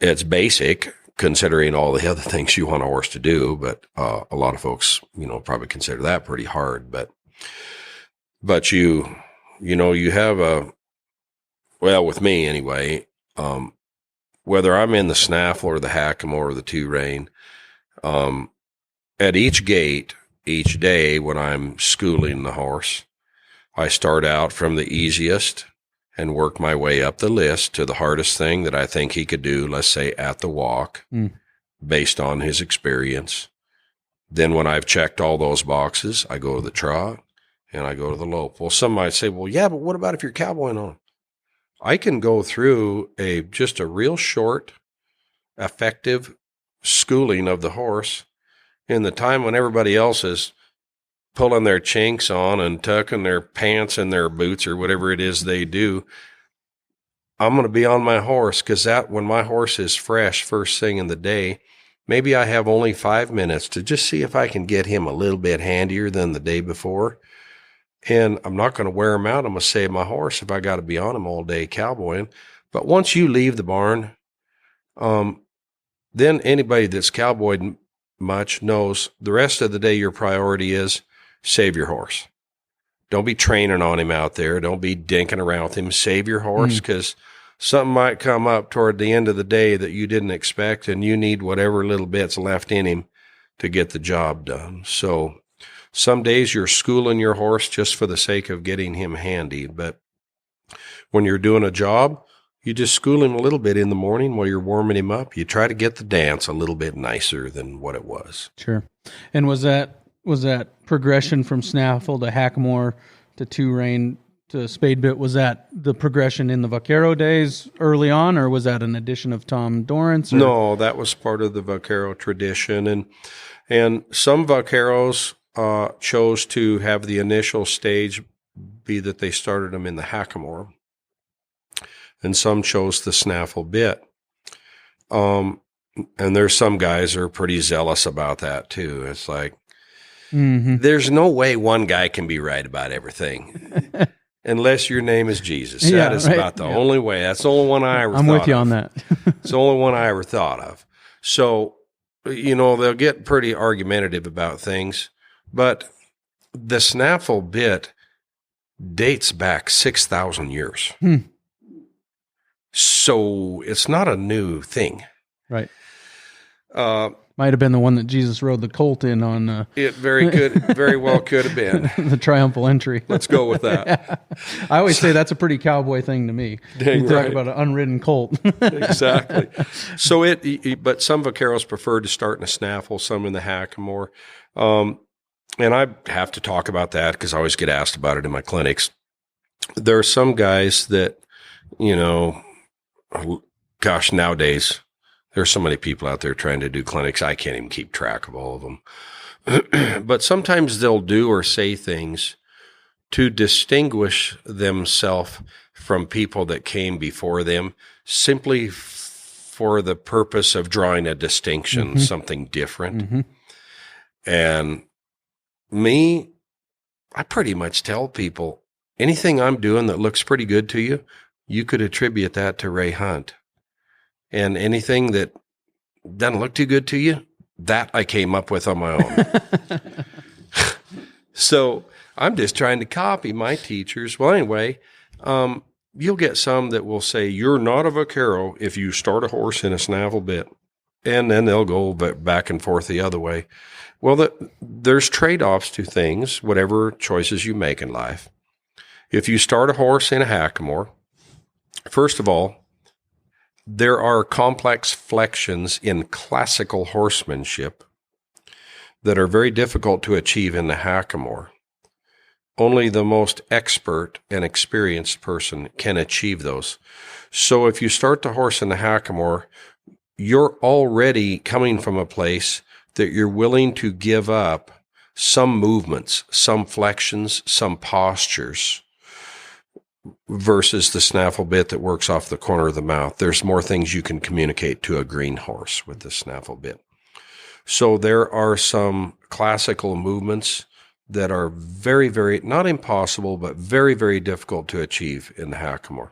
It's basic considering all the other things you want a horse to do, but a lot of folks, probably consider that pretty hard. But you have with me anyway, whether I'm in the snaffle or the hackamore or the 2 rein, at each gate, each day when I'm schooling the horse, I start out from the easiest and work my way up the list to the hardest thing that I think he could do, let's say at the walk, based on his experience. Then when I've checked all those boxes, I go to the trot and I go to the lope. Well, some might say, well, yeah, but what about if you're cowboying on? I can go through just a real short, effective schooling of the horse in the time when everybody else is pulling their chinks on and tucking their pants in their boots or whatever it is they do, I'm going to be on my horse, because when my horse is fresh first thing in the day, maybe I have only 5 minutes to just see if I can get him a little bit handier than the day before. And I'm not going to wear him out. I'm going to save my horse if I got to be on him all day cowboying. But once you leave the barn, then anybody that's cowboyed much knows the rest of the day your priority is save your horse. Don't be training on him out there. Don't be dinking around with him. Save your horse, because something might come up toward the end of the day that you didn't expect, and you need whatever little bit's left in him to get the job done. So some days you're schooling your horse just for the sake of getting him handy. But when you're doing a job, you just school him a little bit in the morning while you're warming him up. You try to get the dance a little bit nicer than what it was. Sure. And was that progression from snaffle to hackamore to two-rein to spade bit, was that the progression in the Vaquero days early on, or was that an addition of Tom Dorrance? No, that was part of the Vaquero tradition. And some Vaqueros chose to have the initial stage be that they started them in the hackamore, and some chose the snaffle bit. And there's some guys who are pretty zealous about that too. It's like, there's no way one guy can be right about everything unless your name is Jesus. That is about the only way. That's the only one I ever thought of. I'm with you on that. It's the only one I ever thought of. So, they'll get pretty argumentative about things, but the snaffle bit dates back 6,000 years. So it's not a new thing. Right. Might have been the one that Jesus rode the colt in on. It very well could have been. The triumphal entry. Let's go with that. Yeah. I always say that's a pretty cowboy thing to me. Dang you right. talk about an unridden colt. Exactly. So but some vaqueros prefer to start in a snaffle, some in the hackamore. And I have to talk about that because I always get asked about it in my clinics. There are some guys that, gosh, nowadays, there's so many people out there trying to do clinics, I can't even keep track of all of them. But sometimes they'll do or say things to distinguish themselves from people that came before them, simply for the purpose of drawing a distinction, something different. And me, I pretty much tell people, anything I'm doing that looks pretty good to you, you could attribute that to Ray Hunt. And anything that doesn't look too good to you, that I came up with on my own. So I'm just trying to copy my teachers. Well, anyway, you'll get some that will say, you're not a vaquero if you start a horse in a snaffle bit. And then they'll go back and forth the other way. Well, there's trade-offs to things, whatever choices you make in life. If you start a horse in a hackamore, first of all, there are complex flexions in classical horsemanship that are very difficult to achieve in the hackamore. Only the most expert and experienced person can achieve those. So if you start the horse in the hackamore, you're already coming from a place that you're willing to give up some movements, some flexions, some postures, versus the snaffle bit that works off the corner of the mouth. There's more things you can communicate to a green horse with the snaffle bit. So there are some classical movements that are very, very, not impossible, but very, very difficult to achieve in the hackamore.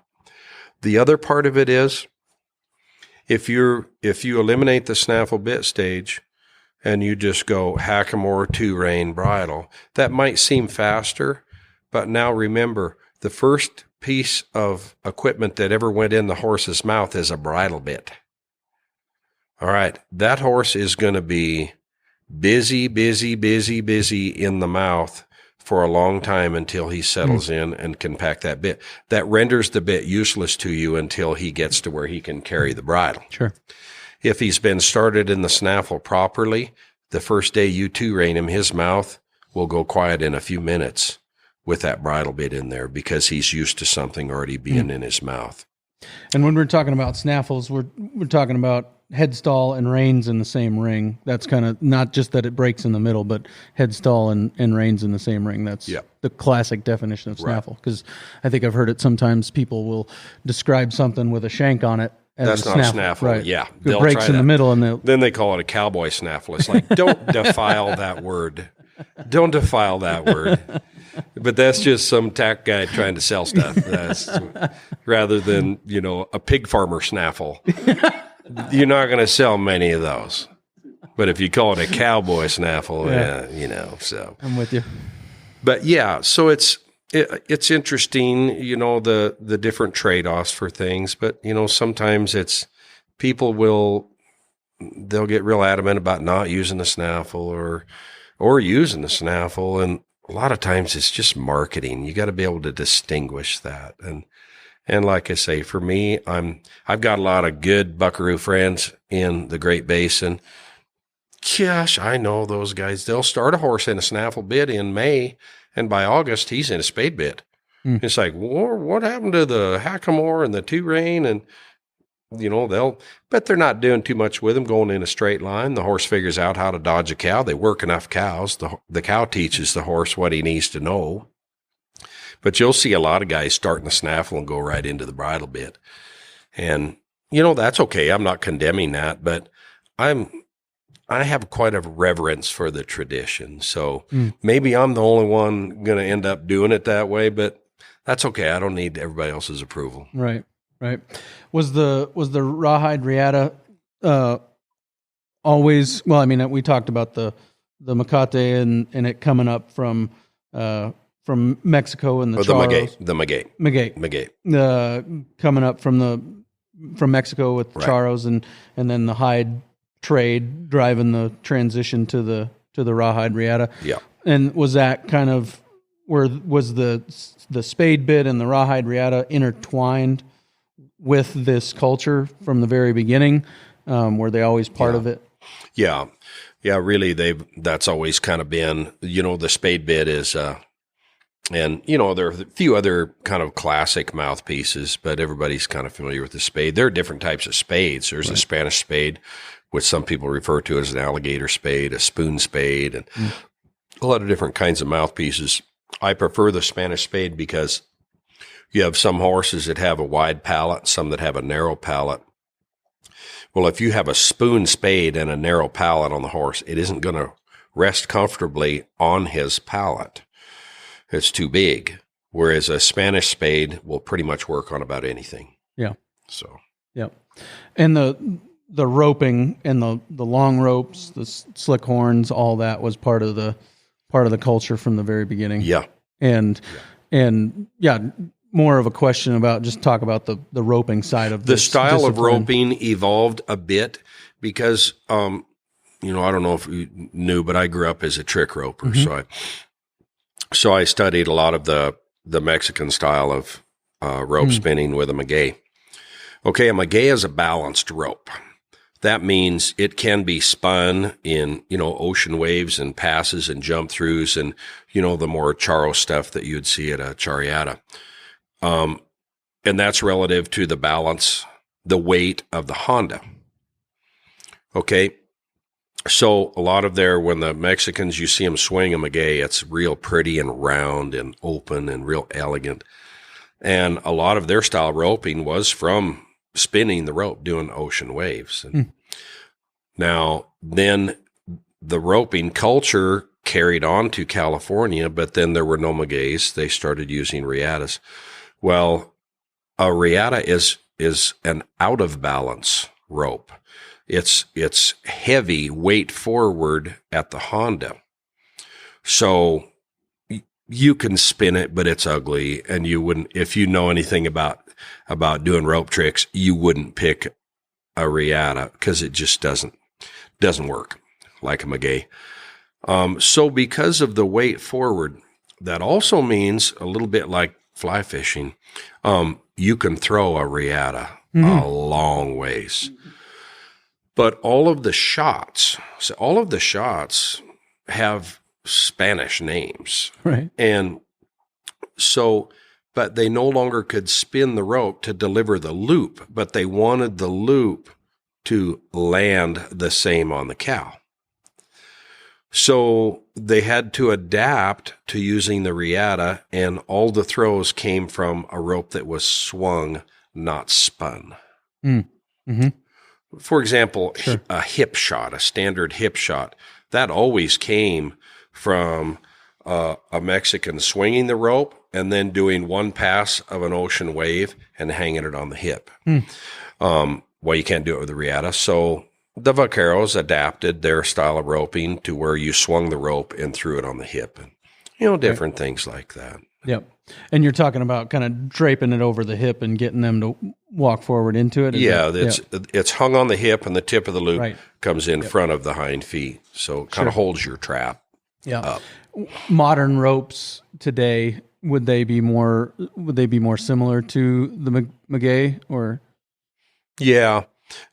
The other part of it is, if you eliminate the snaffle bit stage and you just go hackamore, two-rein, bridle, that might seem faster, but now remember, the first piece of equipment that ever went in the horse's mouth is a bridle bit. All right, that horse is going to be busy in the mouth for a long time until he settles in and can pack that bit. That renders the bit useless to you until he gets to where he can carry the bridle. Sure. If he's been started in the snaffle properly, the first day you two-rein him, his mouth will go quiet in a few minutes with that bridle bit in there because he's used to something already being in his mouth. And when we're talking about snaffles, we're talking about head stall and reins in the same ring. That's kind of not just that it breaks in the middle, but head stall and reins in the same ring. That's the classic definition of snaffle. Because I think I've heard it sometimes. People will describe something with a shank on it. That's not a snaffle. Right. Yeah, it breaks in the middle, and then they call it a cowboy snaffle. It's like, don't defile that word. Don't defile that word. But that's just some tack guy trying to sell stuff. That's, rather than, a pig farmer snaffle. You're not going to sell many of those. But if you call it a cowboy snaffle, so. I'm with you. But yeah, so it's interesting, the different trade-offs for things. But, sometimes they'll get real adamant about not using the snaffle or using the snaffle. And a lot of times it's just marketing. You got to be able to distinguish that. And like I say, for me, I've got a lot of good buckaroo friends in the Great Basin. Gosh, I know those guys. They'll start a horse in a snaffle bit in May, and by August he's in a spade bit. It's like, what happened to the hackamore and the two rein? And but they're not doing too much with them, going in a straight line. The horse figures out how to dodge a cow. They work enough cows. The cow teaches the horse what he needs to know. But you'll see a lot of guys starting the snaffle and go right into the bridle bit. And, that's okay. I'm not condemning that, but I have quite a reverence for the tradition. So maybe I'm the only one going to end up doing it that way, but that's okay. I don't need everybody else's approval. Right. Right. Was the rawhide riata always? Well, I mean, we talked about the macate and it coming up from Mexico and the charros. The maguey. Coming up from Mexico with charros and then the hide trade driving the transition to the rawhide riata. Yeah. And was that kind of was the spade bit and the rawhide riata intertwined with this culture from the very beginning? Were they always part of it? Yeah. Yeah, really, that's always kind of been, the spade bit is, and, there are a few other kind of classic mouthpieces, but everybody's kind of familiar with the spade. There are different types of spades. There's a Spanish spade, which some people refer to as an alligator spade, a spoon spade, and a lot of different kinds of mouthpieces. I prefer the Spanish spade because you have some horses that have a wide palate, some that have a narrow palate. Well, if you have a spoon spade and a narrow palate on the horse, it isn't going to rest comfortably on his palate. It's too big. Whereas a Spanish spade will pretty much work on about anything. Yeah. So. Yeah. And the roping and the long ropes, the slick horns, all that was part of the culture from the very beginning. Yeah. And more of a question about, just talk about the roping side of the style discipline. Of roping evolved a bit because, I don't know if you knew, but I grew up as a trick roper. So I studied a lot of the Mexican style of rope spinning with a maguey. Okay, a maguey is a balanced rope. That means it can be spun in, ocean waves and passes and jump throughs and, the more charro stuff that you'd see at a charreada. And that's relative to the balance, the weight of the Honda. Okay. So a lot of when the Mexicans, you see them swing a maguey, it's real pretty and round and open and real elegant. And a lot of their style roping was from spinning the rope, doing ocean waves. And now, then the roping culture carried on to California, but then there were no magueys. They started using riatas. Well, a riata is an out of balance rope. It's heavy, weight forward at the Honda. So you can spin it, but it's ugly. And you wouldn't, if you know anything about doing rope tricks, you wouldn't pick a riata because it just doesn't work like a maguey. So because of the weight forward, that also means a little bit like fly fishing. You can throw a riata a long ways. But all of the shots have Spanish names. Right. And so, but they no longer could spin the rope to deliver the loop, but they wanted the loop to land the same on the cow. So they had to adapt to using the riata, and all the throws came from a rope that was swung, not spun. Mm-hmm. For example, Sure. a hip shot, a standard hip shot, that always came from a Mexican swinging the rope and then doing one pass of an ocean wave and hanging it on the hip. Well, you can't do it with the riata. So the vaqueros adapted their style of roping to where you swung the rope and threw it on the hip, and different things like that. Yep. And you're talking about kind of draping it over the hip and getting them to walk forward into it. It's hung on the hip, and the tip of the loop comes in Yep. front of the hind feet, so it kind of holds your trap up. Modern ropes today, would they be more similar to the Maguey or? Yeah,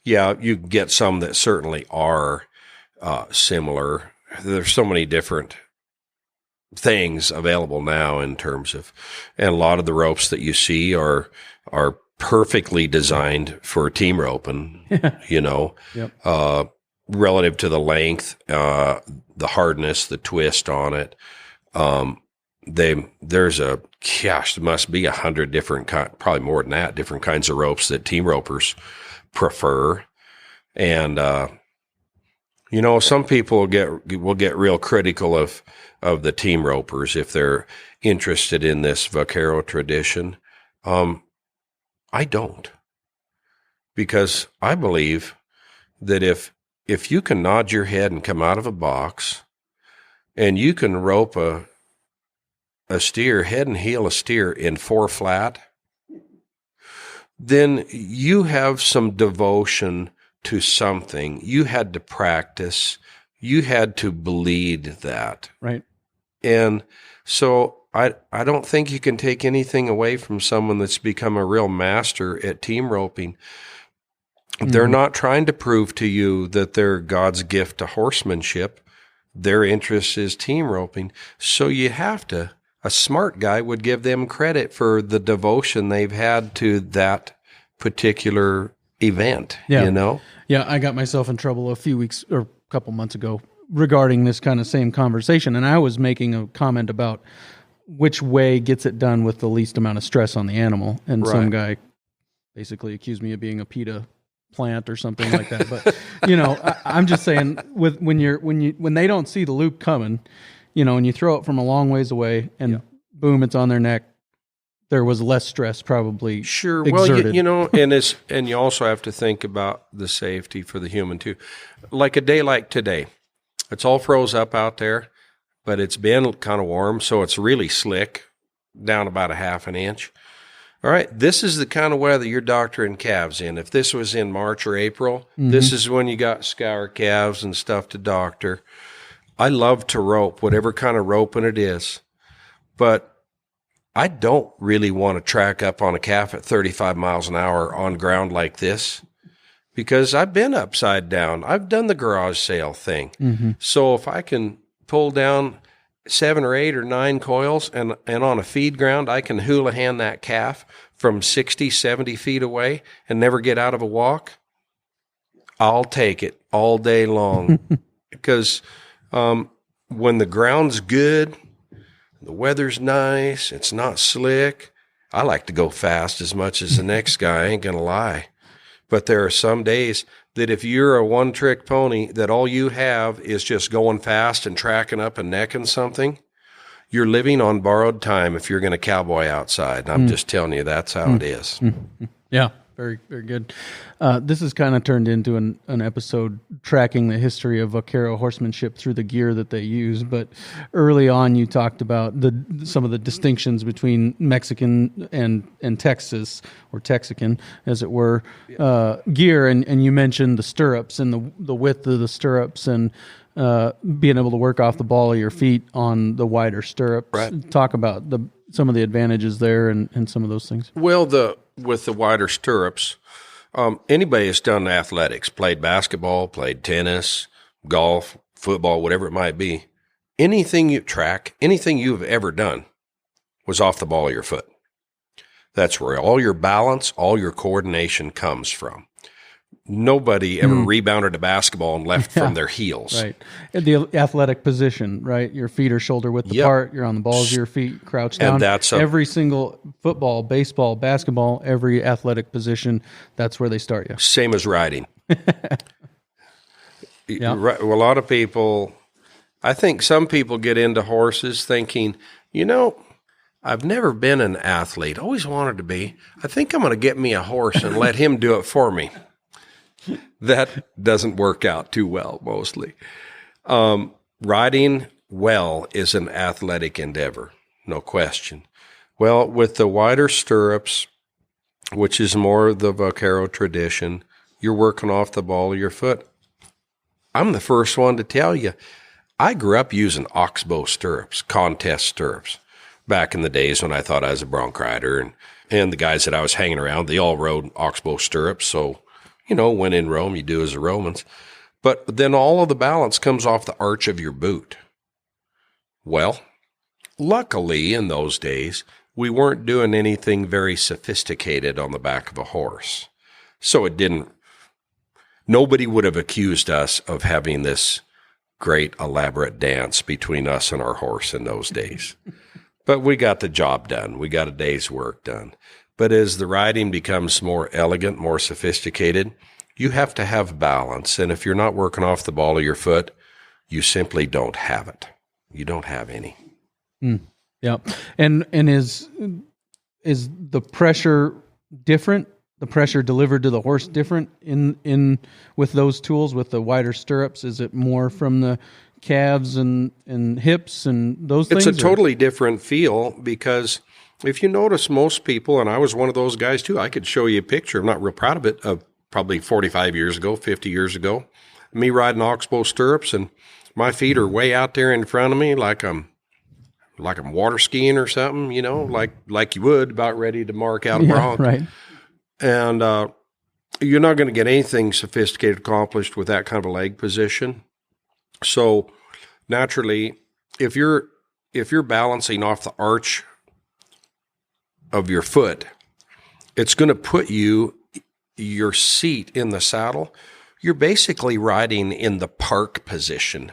you get some that certainly are similar. There's so many different things available now in terms of, and a lot of the ropes that you see are perfectly designed for team roping, Yep. Relative to the length, the hardness, the twist on it. There must be 100 different, probably more than that, different kinds of ropes that team ropers prefer. And, some people will get real critical of the team ropers if they're interested in this vaquero tradition. I don't, because I believe that if you can nod your head and come out of a box and you can rope a steer, head and heel a steer in 4 flat, then you have some devotion to something. You had to practice. You had to bleed that. Right. And so I don't think you can take anything away from someone that's become a real master at team roping. They're not trying to prove to you that they're God's gift to horsemanship. Their interest is team roping. So you have to, a smart guy would give them credit for the devotion they've had to that particular event, Yeah, I got myself in trouble a few weeks or a couple months ago regarding this kind of same conversation. And I was making a comment about which way gets it done with the least amount of stress on the animal. And some guy basically accused me of being a PETA plant or something like that. But, I'm just saying when they don't see the loop coming, and you throw it from a long ways away and boom, it's on their neck. There was less stress probably exerted. Well, and you also have to think about the safety for the human too. Like a day like today, it's all froze up out there, but it's been kind of warm, so it's really slick, down about a half an inch. All right, this is the kind of weather you're doctoring calves in. If this was in March or April, this is when you got scour calves and stuff to doctor. I love to rope, whatever kind of roping it is, but I don't really want to track up on a calf at 35 miles an hour on ground like this, because I've been upside down. I've done the garage sale thing. So if I can pull down 7 or 8 or 9 coils and on a feed ground, I can hula hand that calf from 60, 70 feet away and never get out of a walk, I'll take it all day long. Because when the ground's good, the weather's nice, it's not slick, I like to go fast as much as the next guy, I ain't going to lie. But there are some days that if you're a one-trick pony that all you have is just going fast and tracking up and necking something, you're living on borrowed time if you're going to cowboy outside. And I'm just telling you, that's how it is. Yeah, very, very good. This has kind of turned into an episode tracking the history of vaquero horsemanship through the gear that they use. But early on, you talked about some of the distinctions between Mexican and Texas, or Texican, as it were, gear. And you mentioned the stirrups and the width of the stirrups and being able to work off the ball of your feet on the wider stirrups. Right. Talk about some of the advantages there and some of those things. Well, with the wider stirrups, anybody that's done athletics, played basketball, played tennis, golf, football, whatever it might be, anything you've ever done was off the ball of your foot. That's where all your balance, all your coordination comes from. nobody ever rebounded a basketball and left from their heels. Right. And the athletic position, right? Your feet are shoulder width apart. You're on the balls of your feet, crouched down. And that's every single football, baseball, basketball, every athletic position, that's where they start you. Same as riding. A lot of people, I think some people get into horses thinking, I've never been an athlete, always wanted to be. I think I'm going to get me a horse and let him do it for me. That doesn't work out too well, mostly. Riding well is an athletic endeavor, no question. Well, with the wider stirrups, which is more the Vaquero tradition, you're working off the ball of your foot. I'm the first one to tell you, I grew up using oxbow stirrups, contest stirrups, back in the days when I thought I was a bronc rider. And the guys that I was hanging around, they all rode oxbow stirrups, so when in Rome, you do as the Romans. But then all of the balance comes off the arch of your boot. Well, luckily in those days, we weren't doing anything very sophisticated on the back of a horse. So nobody would have accused us of having this great elaborate dance between us and our horse in those days. But we got the job done. We got a day's work done. But as the riding becomes more elegant, more sophisticated, you have to have balance. And if you're not working off the ball of your foot, you simply don't have it. You don't have any. Yeah. And is the pressure different? The pressure delivered to the horse different in with those tools, with the wider stirrups? Is it more from the calves and hips and those things? It's a totally different feel, because if you notice, most people, and I was one of those guys too, I could show you a picture, I'm not real proud of it, of probably 45 years ago, 50 years ago, me riding oxbow stirrups, and my feet are way out there in front of me like I'm water skiing or something, like you would, about ready to mark out a bronc. Right. And you're not going to get anything sophisticated accomplished with that kind of a leg position. So naturally, if you're balancing off the arch of your foot, it's going to put your seat in the saddle. You're basically riding in the park position,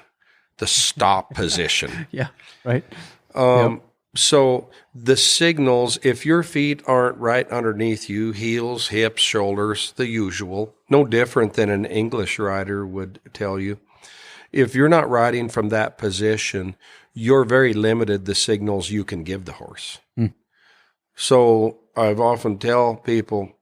the stop position. Yeah, right. So the signals, if your feet aren't right underneath you, heels, hips, shoulders, the usual, no different than an English rider would tell you. If you're not riding from that position, you're very limited the signals you can give the horse. So I've often tell people,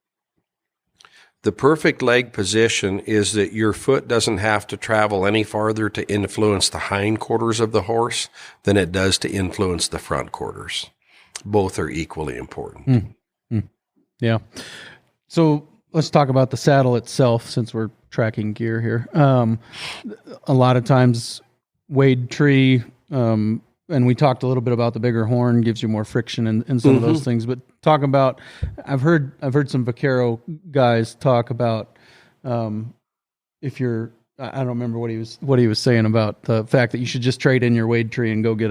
the perfect leg position is that your foot doesn't have to travel any farther to influence the hindquarters of the horse than it does to influence the front quarters. Both are equally important. Yeah. So let's talk about the saddle itself, since we're tracking gear here. A lot of times, wade tree, and we talked a little bit about the bigger horn gives you more friction and some of those things. But talk about, I've heard some Vaquero guys talk about if you're, I don't remember what he was saying about the fact that you should just trade in your wade tree and go get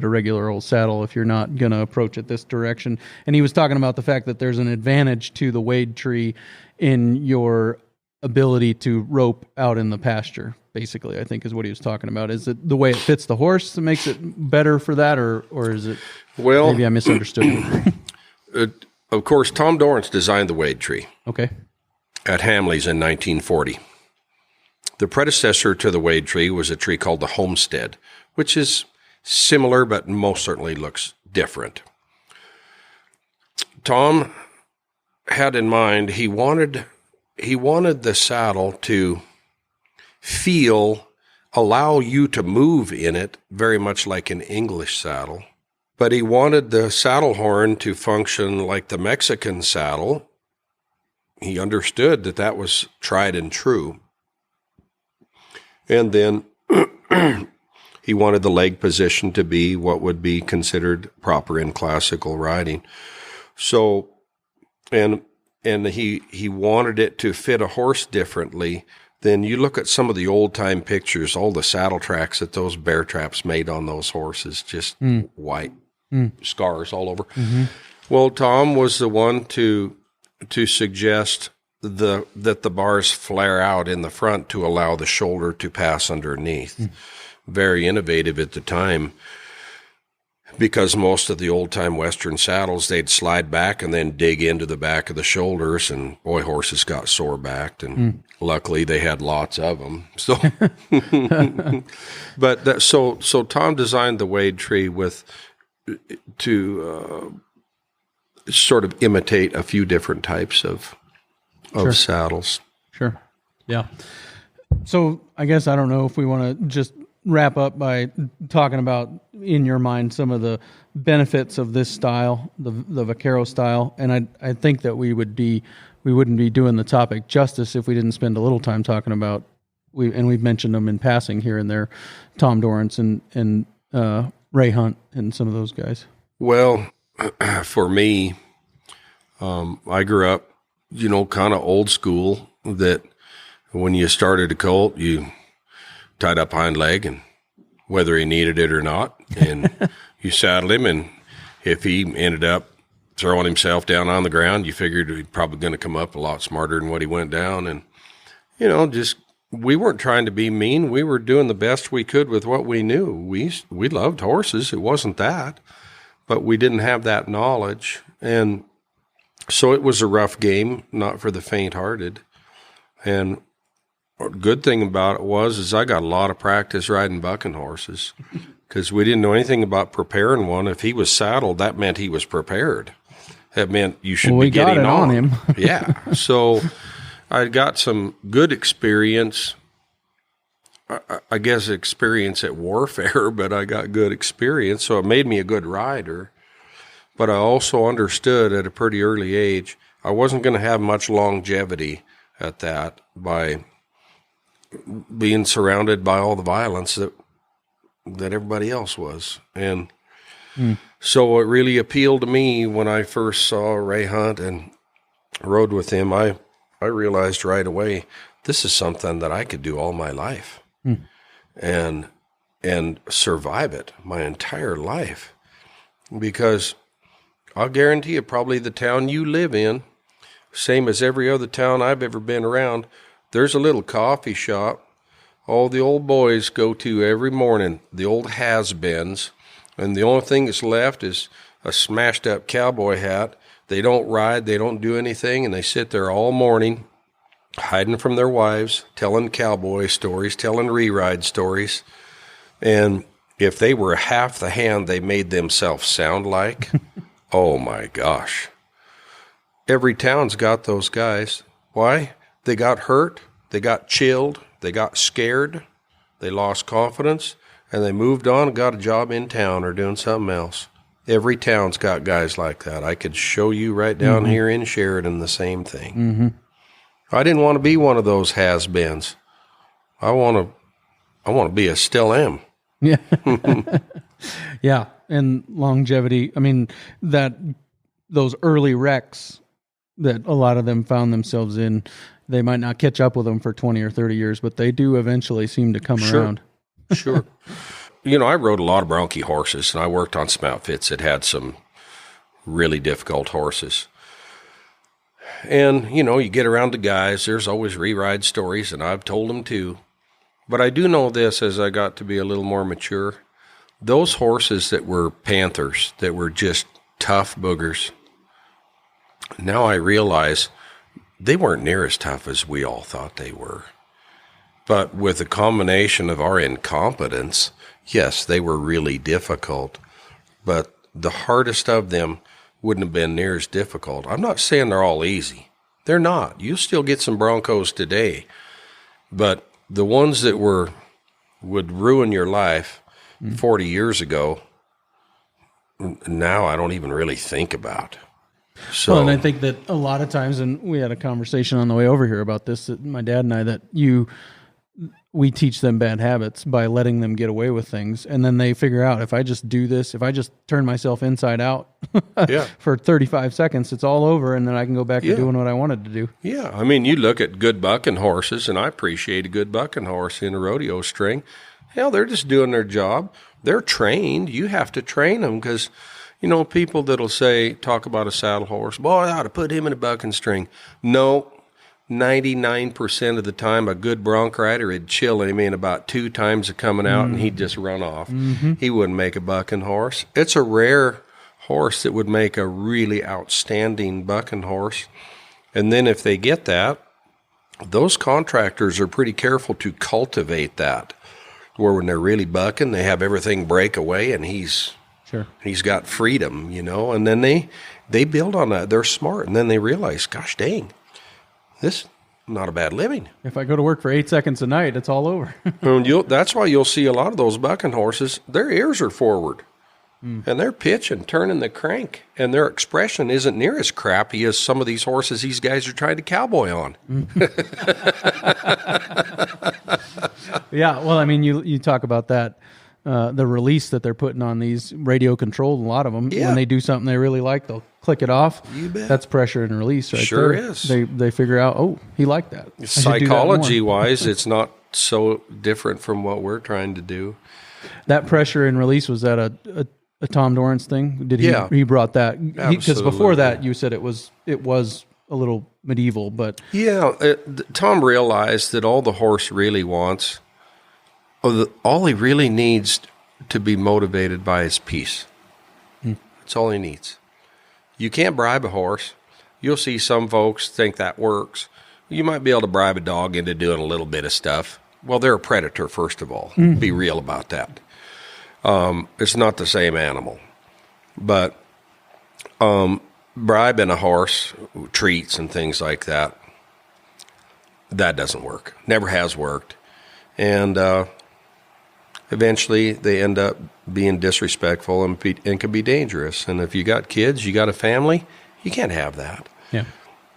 a regular old saddle if you're not going to approach it this direction. And he was talking about the fact that there's an advantage to the wade tree in your ability to rope out in the pasture, basically, I think is what he was talking about. Is it the way it fits the horse that makes it better for that, or is it, well, maybe I misunderstood? Of course, Tom Dorrance designed the wade tree. Okay. At Hamley's in 1940. The predecessor to the wade tree was a tree called the Homestead, which is similar but most certainly looks different. Tom had in mind, he wanted the saddle to allow you to move in it very much like an English saddle, but he wanted the saddle horn to function like the Mexican saddle. He understood that was tried and true. And then he wanted the leg position to be what would be considered proper in classical riding. So, and he wanted it to fit a horse differently. Then you look at some of the old-time pictures, all the saddle tracks that those bear traps made on those horses, just white scars all over. Mm-hmm. Well, Tom was the one to suggest that the bars flare out in the front to allow the shoulder to pass underneath. Very innovative at the time, because most of the old-time Western saddles, they'd slide back and then dig into the back of the shoulders, and boy, horses got sore-backed, and luckily they had lots of them. So, but so Tom designed the wade tree to sort of imitate a few different types of saddles. Sure. Yeah. So I guess I don't know if we want to just wrap up by talking about, in your mind, some of the benefits of this style, the Vaquero style. And I think that we wouldn't be doing the topic justice if we didn't spend a little time talking about, we've mentioned them in passing here and there, Tom Dorrance and Ray Hunt and some of those guys. Well, for me, I grew up, kind of old school, that when you started a colt, you tied up hind leg, and whether he needed it or not, and you saddled him, and if he ended up throwing himself down on the ground, you figured he'd probably going to come up a lot smarter than what he went down. And, we weren't trying to be mean. We were doing the best we could with what we knew. We loved horses. It wasn't that, but we didn't have that knowledge. And so it was a rough game, not for the faint-hearted. And a good thing about it is I got a lot of practice riding bucking horses, because we didn't know anything about preparing one. If he was saddled, that meant he was prepared. That meant you should be getting on him. Yeah. So I got some good experience, I guess experience at warfare, but I got good experience. So it made me a good rider. But I also understood at a pretty early age I wasn't going to have much longevity at that by being surrounded by all the violence that everybody else was. And so it really appealed to me when I first saw Ray Hunt and rode with him. I realized right away, this is something that I could do all my life and survive it my entire life. Because I'll guarantee you, probably the town you live in, same as every other town I've ever been around, there's a little coffee shop all the old boys go to every morning, the old has-beens, and the only thing that's left is a smashed-up cowboy hat. They don't ride, they don't do anything, and they sit there all morning hiding from their wives, telling cowboy stories, telling re-ride stories. And if they were half the hand they made themselves sound like, oh my gosh. Every town's got those guys. Why? They got hurt, they got chilled, they got scared, they lost confidence, and they moved on and got a job in town or doing something else. Every town's got guys like that. I could show you right down here in Sheridan the same thing. I didn't want to be one of those has-beens. I want to be a still am. Yeah. Yeah, and longevity. I mean, those early wrecks that a lot of them found themselves in, they might not catch up with them for 20 or 30 years, but they do eventually seem to come around. Sure. I rode a lot of bronchi horses, and I worked on some outfits that had some really difficult horses. And, you get around the guys, there's always re-ride stories, and I've told them too. But I do know this as I got to be a little more mature. Those horses that were panthers, that were just tough boogers, now I realize they weren't near as tough as we all thought they were. But with a combination of our incompetence, yes, they were really difficult. But the hardest of them wouldn't have been near as difficult. I'm not saying they're all easy. They're not. You'll still get some broncos today. But the ones that would ruin your life 40 years ago, now I don't even really think about. So, well, and I think that a lot of times, and we had a conversation on the way over here about this, my dad and I, that we teach them bad habits by letting them get away with things. And then they figure out, if I just do this, if I just turn myself inside out for 35 seconds, it's all over. And then I can go back to doing what I wanted to do. Yeah. I mean, you look at good bucking horses, and I appreciate a good bucking horse in a rodeo string. Hell, they're just doing their job. They're trained. You have to train them because, people that'll talk about a saddle horse, boy, I ought to put him in a bucking string. No, 99% of the time, a good bronc rider would chill him in about 2 times of coming out, and he'd just run off. He wouldn't make a bucking horse. It's a rare horse that would make a really outstanding bucking horse. And then if they get that, those contractors are pretty careful to cultivate that, where when they're really bucking, they have everything break away, and he's got freedom, and then they build on that. They're smart, and then they realize, gosh dang, this is not a bad living. If I go to work for 8 seconds a night, it's all over. And that's why you'll see a lot of those bucking horses, their ears are forward, and they're pitching, turning the crank, and their expression isn't near as crappy as some of these horses these guys are trying to cowboy on. Yeah, well, I mean, you talk about that, the release that they're putting on these radio controlled, a lot of them, when they do something they really like, they'll click it off. You bet. That's pressure and release right there. Sure is. They figure out, oh, he liked that. Psychology-wise, it's not so different from what we're trying to do. That pressure and release, was that a Tom Dorrance thing? Did he brought that? Because before that, you said it was a little medieval, but... Yeah, Tom realized that all the horse really wants, all he really needs to be motivated by is peace. That's all he needs. You can't bribe a horse. You'll see some folks think that works. You might be able to bribe a dog into doing a little bit of stuff. Well, they're a predator, first of all. Be real about that. It's not the same animal. But bribing a horse, treats and things like that, that doesn't work. Never has worked. And eventually they end up being disrespectful and can be dangerous. And if you got kids, you got a family, you can't have that. Yeah.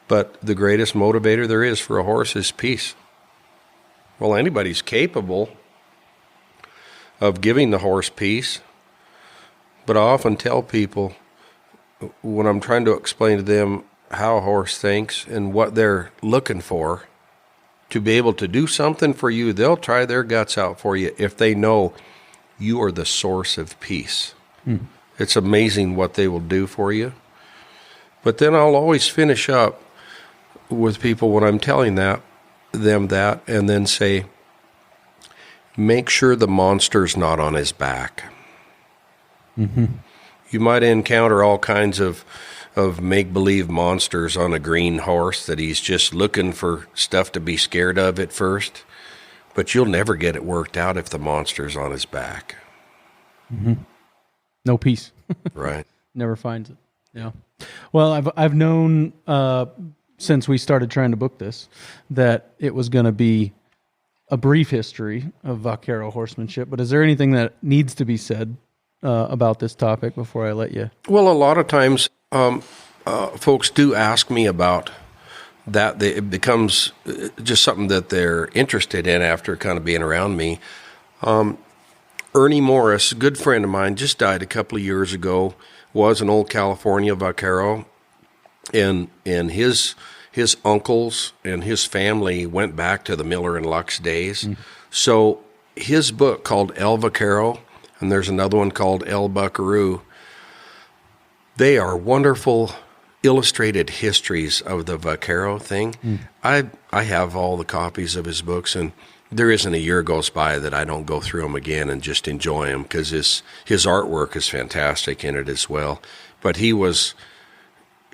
But the greatest motivator there is for a horse is peace. Well, anybody's capable of giving the horse peace, but I often tell people when I'm trying to explain to them how a horse thinks and what they're looking for to be able to do something for you, they'll try their guts out for you if they know you are the source of peace. It's amazing what they will do for you. But then I'll always finish up with people when I'm telling them that, and then say, make sure the monster's not on his back. You might encounter all kinds of make-believe monsters on a green horse that he's just looking for stuff to be scared of at first, but you'll never get it worked out if the monster's on his back. No peace. Right. Never finds it. Yeah. Well, I've known since we started trying to book this that it was going to be a brief history of Vaquero Horsemanship, but is there anything that needs to be said about this topic before I let you? Well, a lot of times folks do ask me about that. It becomes just something that they're interested in after kind of being around me. Ernie Morris, a good friend of mine, just died a couple of years ago, was an old California vaquero, and his uncles and his family went back to the Miller and Lux days. So his book called El Vaquero, and there's another one called El Buckaroo, they are wonderful illustrated histories of the vaquero thing. I have all the copies of his books, and there isn't a year goes by that I don't go through them again and just enjoy them, because his artwork is fantastic in it as well. But he was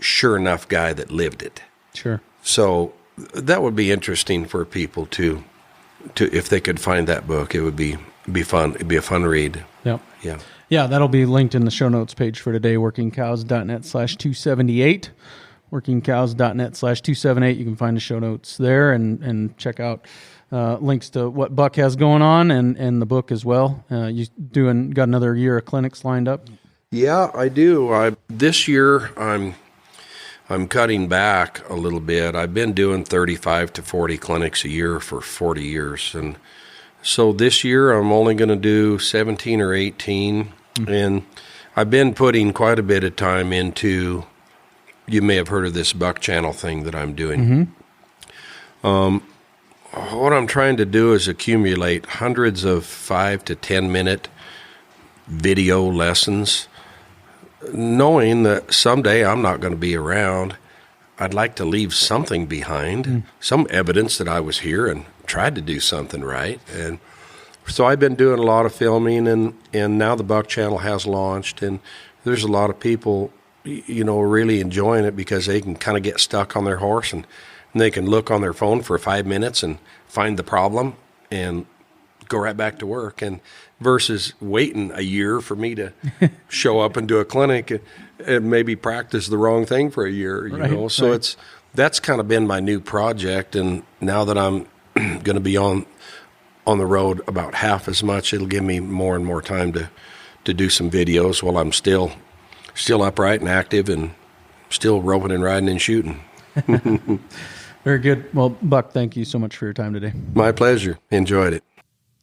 sure enough guy that lived it. Sure. So that would be interesting for people to if they could find that book. It would be fun. It'd be a fun read. Yep. Yeah. Yeah, that'll be linked in the show notes page for today, workingcows.net/278. Workingcows.net/278. You can find the show notes there and check out links to what Buck has going on and the book as well. You got another year of clinics lined up? Yeah, I do. This year I'm cutting back a little bit. I've been doing 35 to 40 clinics a year for 40 years, and so this year I'm only going to do 17 or 18, and I've been putting quite a bit of time into, you may have heard of this Buck Channel thing that I'm doing. What I'm trying to do is accumulate hundreds of 5 to 10 minute video lessons, knowing that someday I'm not going to be around. I'd like to leave something behind, some evidence that I was here and tried to do something right. And so I've been doing a lot of filming, and now the Buck Channel has launched, and there's a lot of people, really enjoying it because they can kind of get stuck on their horse, and they can look on their phone for 5 minutes and find the problem and go right back to work, and versus waiting a year for me to show up and do a clinic and maybe practice the wrong thing for a year, you know. So that's kind of been my new project, and now that I'm going to be on the road about half as much, it'll give me more and more time to do some videos while I'm still upright and active and still roping and riding and shooting. Very good. Well, Buck, thank you so much for your time today. My pleasure. Enjoyed it.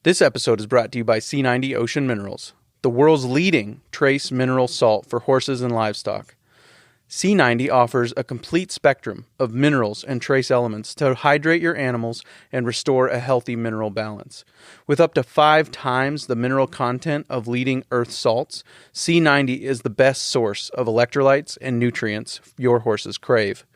This episode is brought to you by C90 Ocean Minerals, the world's leading trace mineral salt for horses and livestock. C90 offers a complete spectrum of minerals and trace elements to hydrate your animals and restore a healthy mineral balance. With up to 5 times the mineral content of leading earth salts, C90 is the best source of electrolytes and nutrients your horses crave.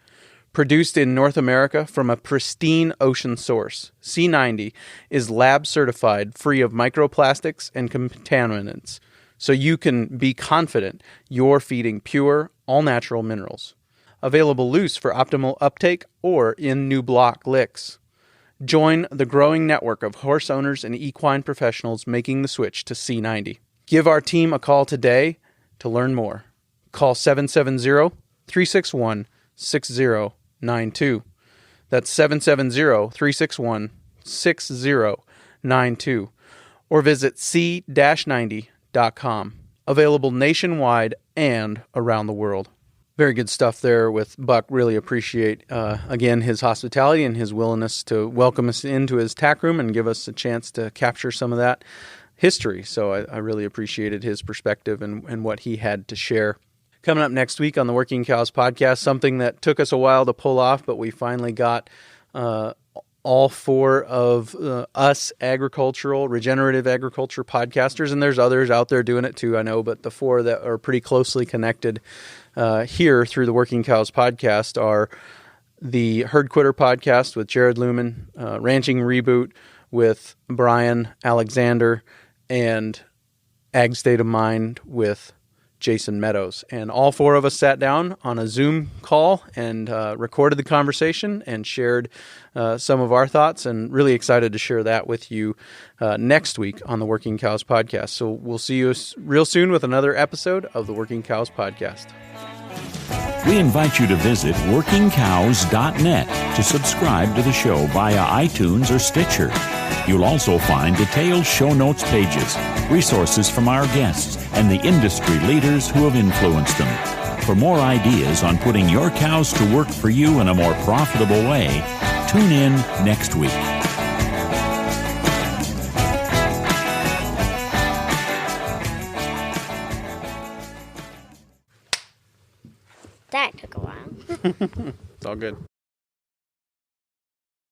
Produced in North America from a pristine ocean source, C90 is lab certified, free of microplastics and contaminants, so you can be confident you're feeding pure, all-natural minerals. Available loose for optimal uptake or in new block licks. Join the growing network of horse owners and equine professionals making the switch to C90. Give our team a call today to learn more. Call 770-361-6092. That's 770-361-6092. Or visit c-90.com. Available nationwide and around the world. Very good stuff there with Buck. Really appreciate, again, his hospitality and his willingness to welcome us into his tack room and give us a chance to capture some of that history. So I really appreciated his perspective and what he had to share. Coming up next week on the Working Cows podcast, something that took us a while to pull off, but we finally got all 4 of us regenerative agriculture podcasters, and there's others out there doing it too, I know, but the 4 that are pretty closely connected here through the Working Cows podcast are the Herd Quitter podcast with Jared Lumen, Ranching Reboot with Brian Alexander, and Ag State of Mind with Jason Meadows. And all 4 of us sat down on a Zoom call and recorded the conversation and shared some of our thoughts, and really excited to share that with you next week on the Working Cows podcast. So we'll see you real soon with another episode of the Working Cows podcast. We invite you to visit workingcows.net to subscribe to the show via iTunes or Stitcher. You'll also find detailed show notes pages, resources from our guests, and the industry leaders who have influenced them. For more ideas on putting your cows to work for you in a more profitable way, tune in next week. That took a while. It's all good.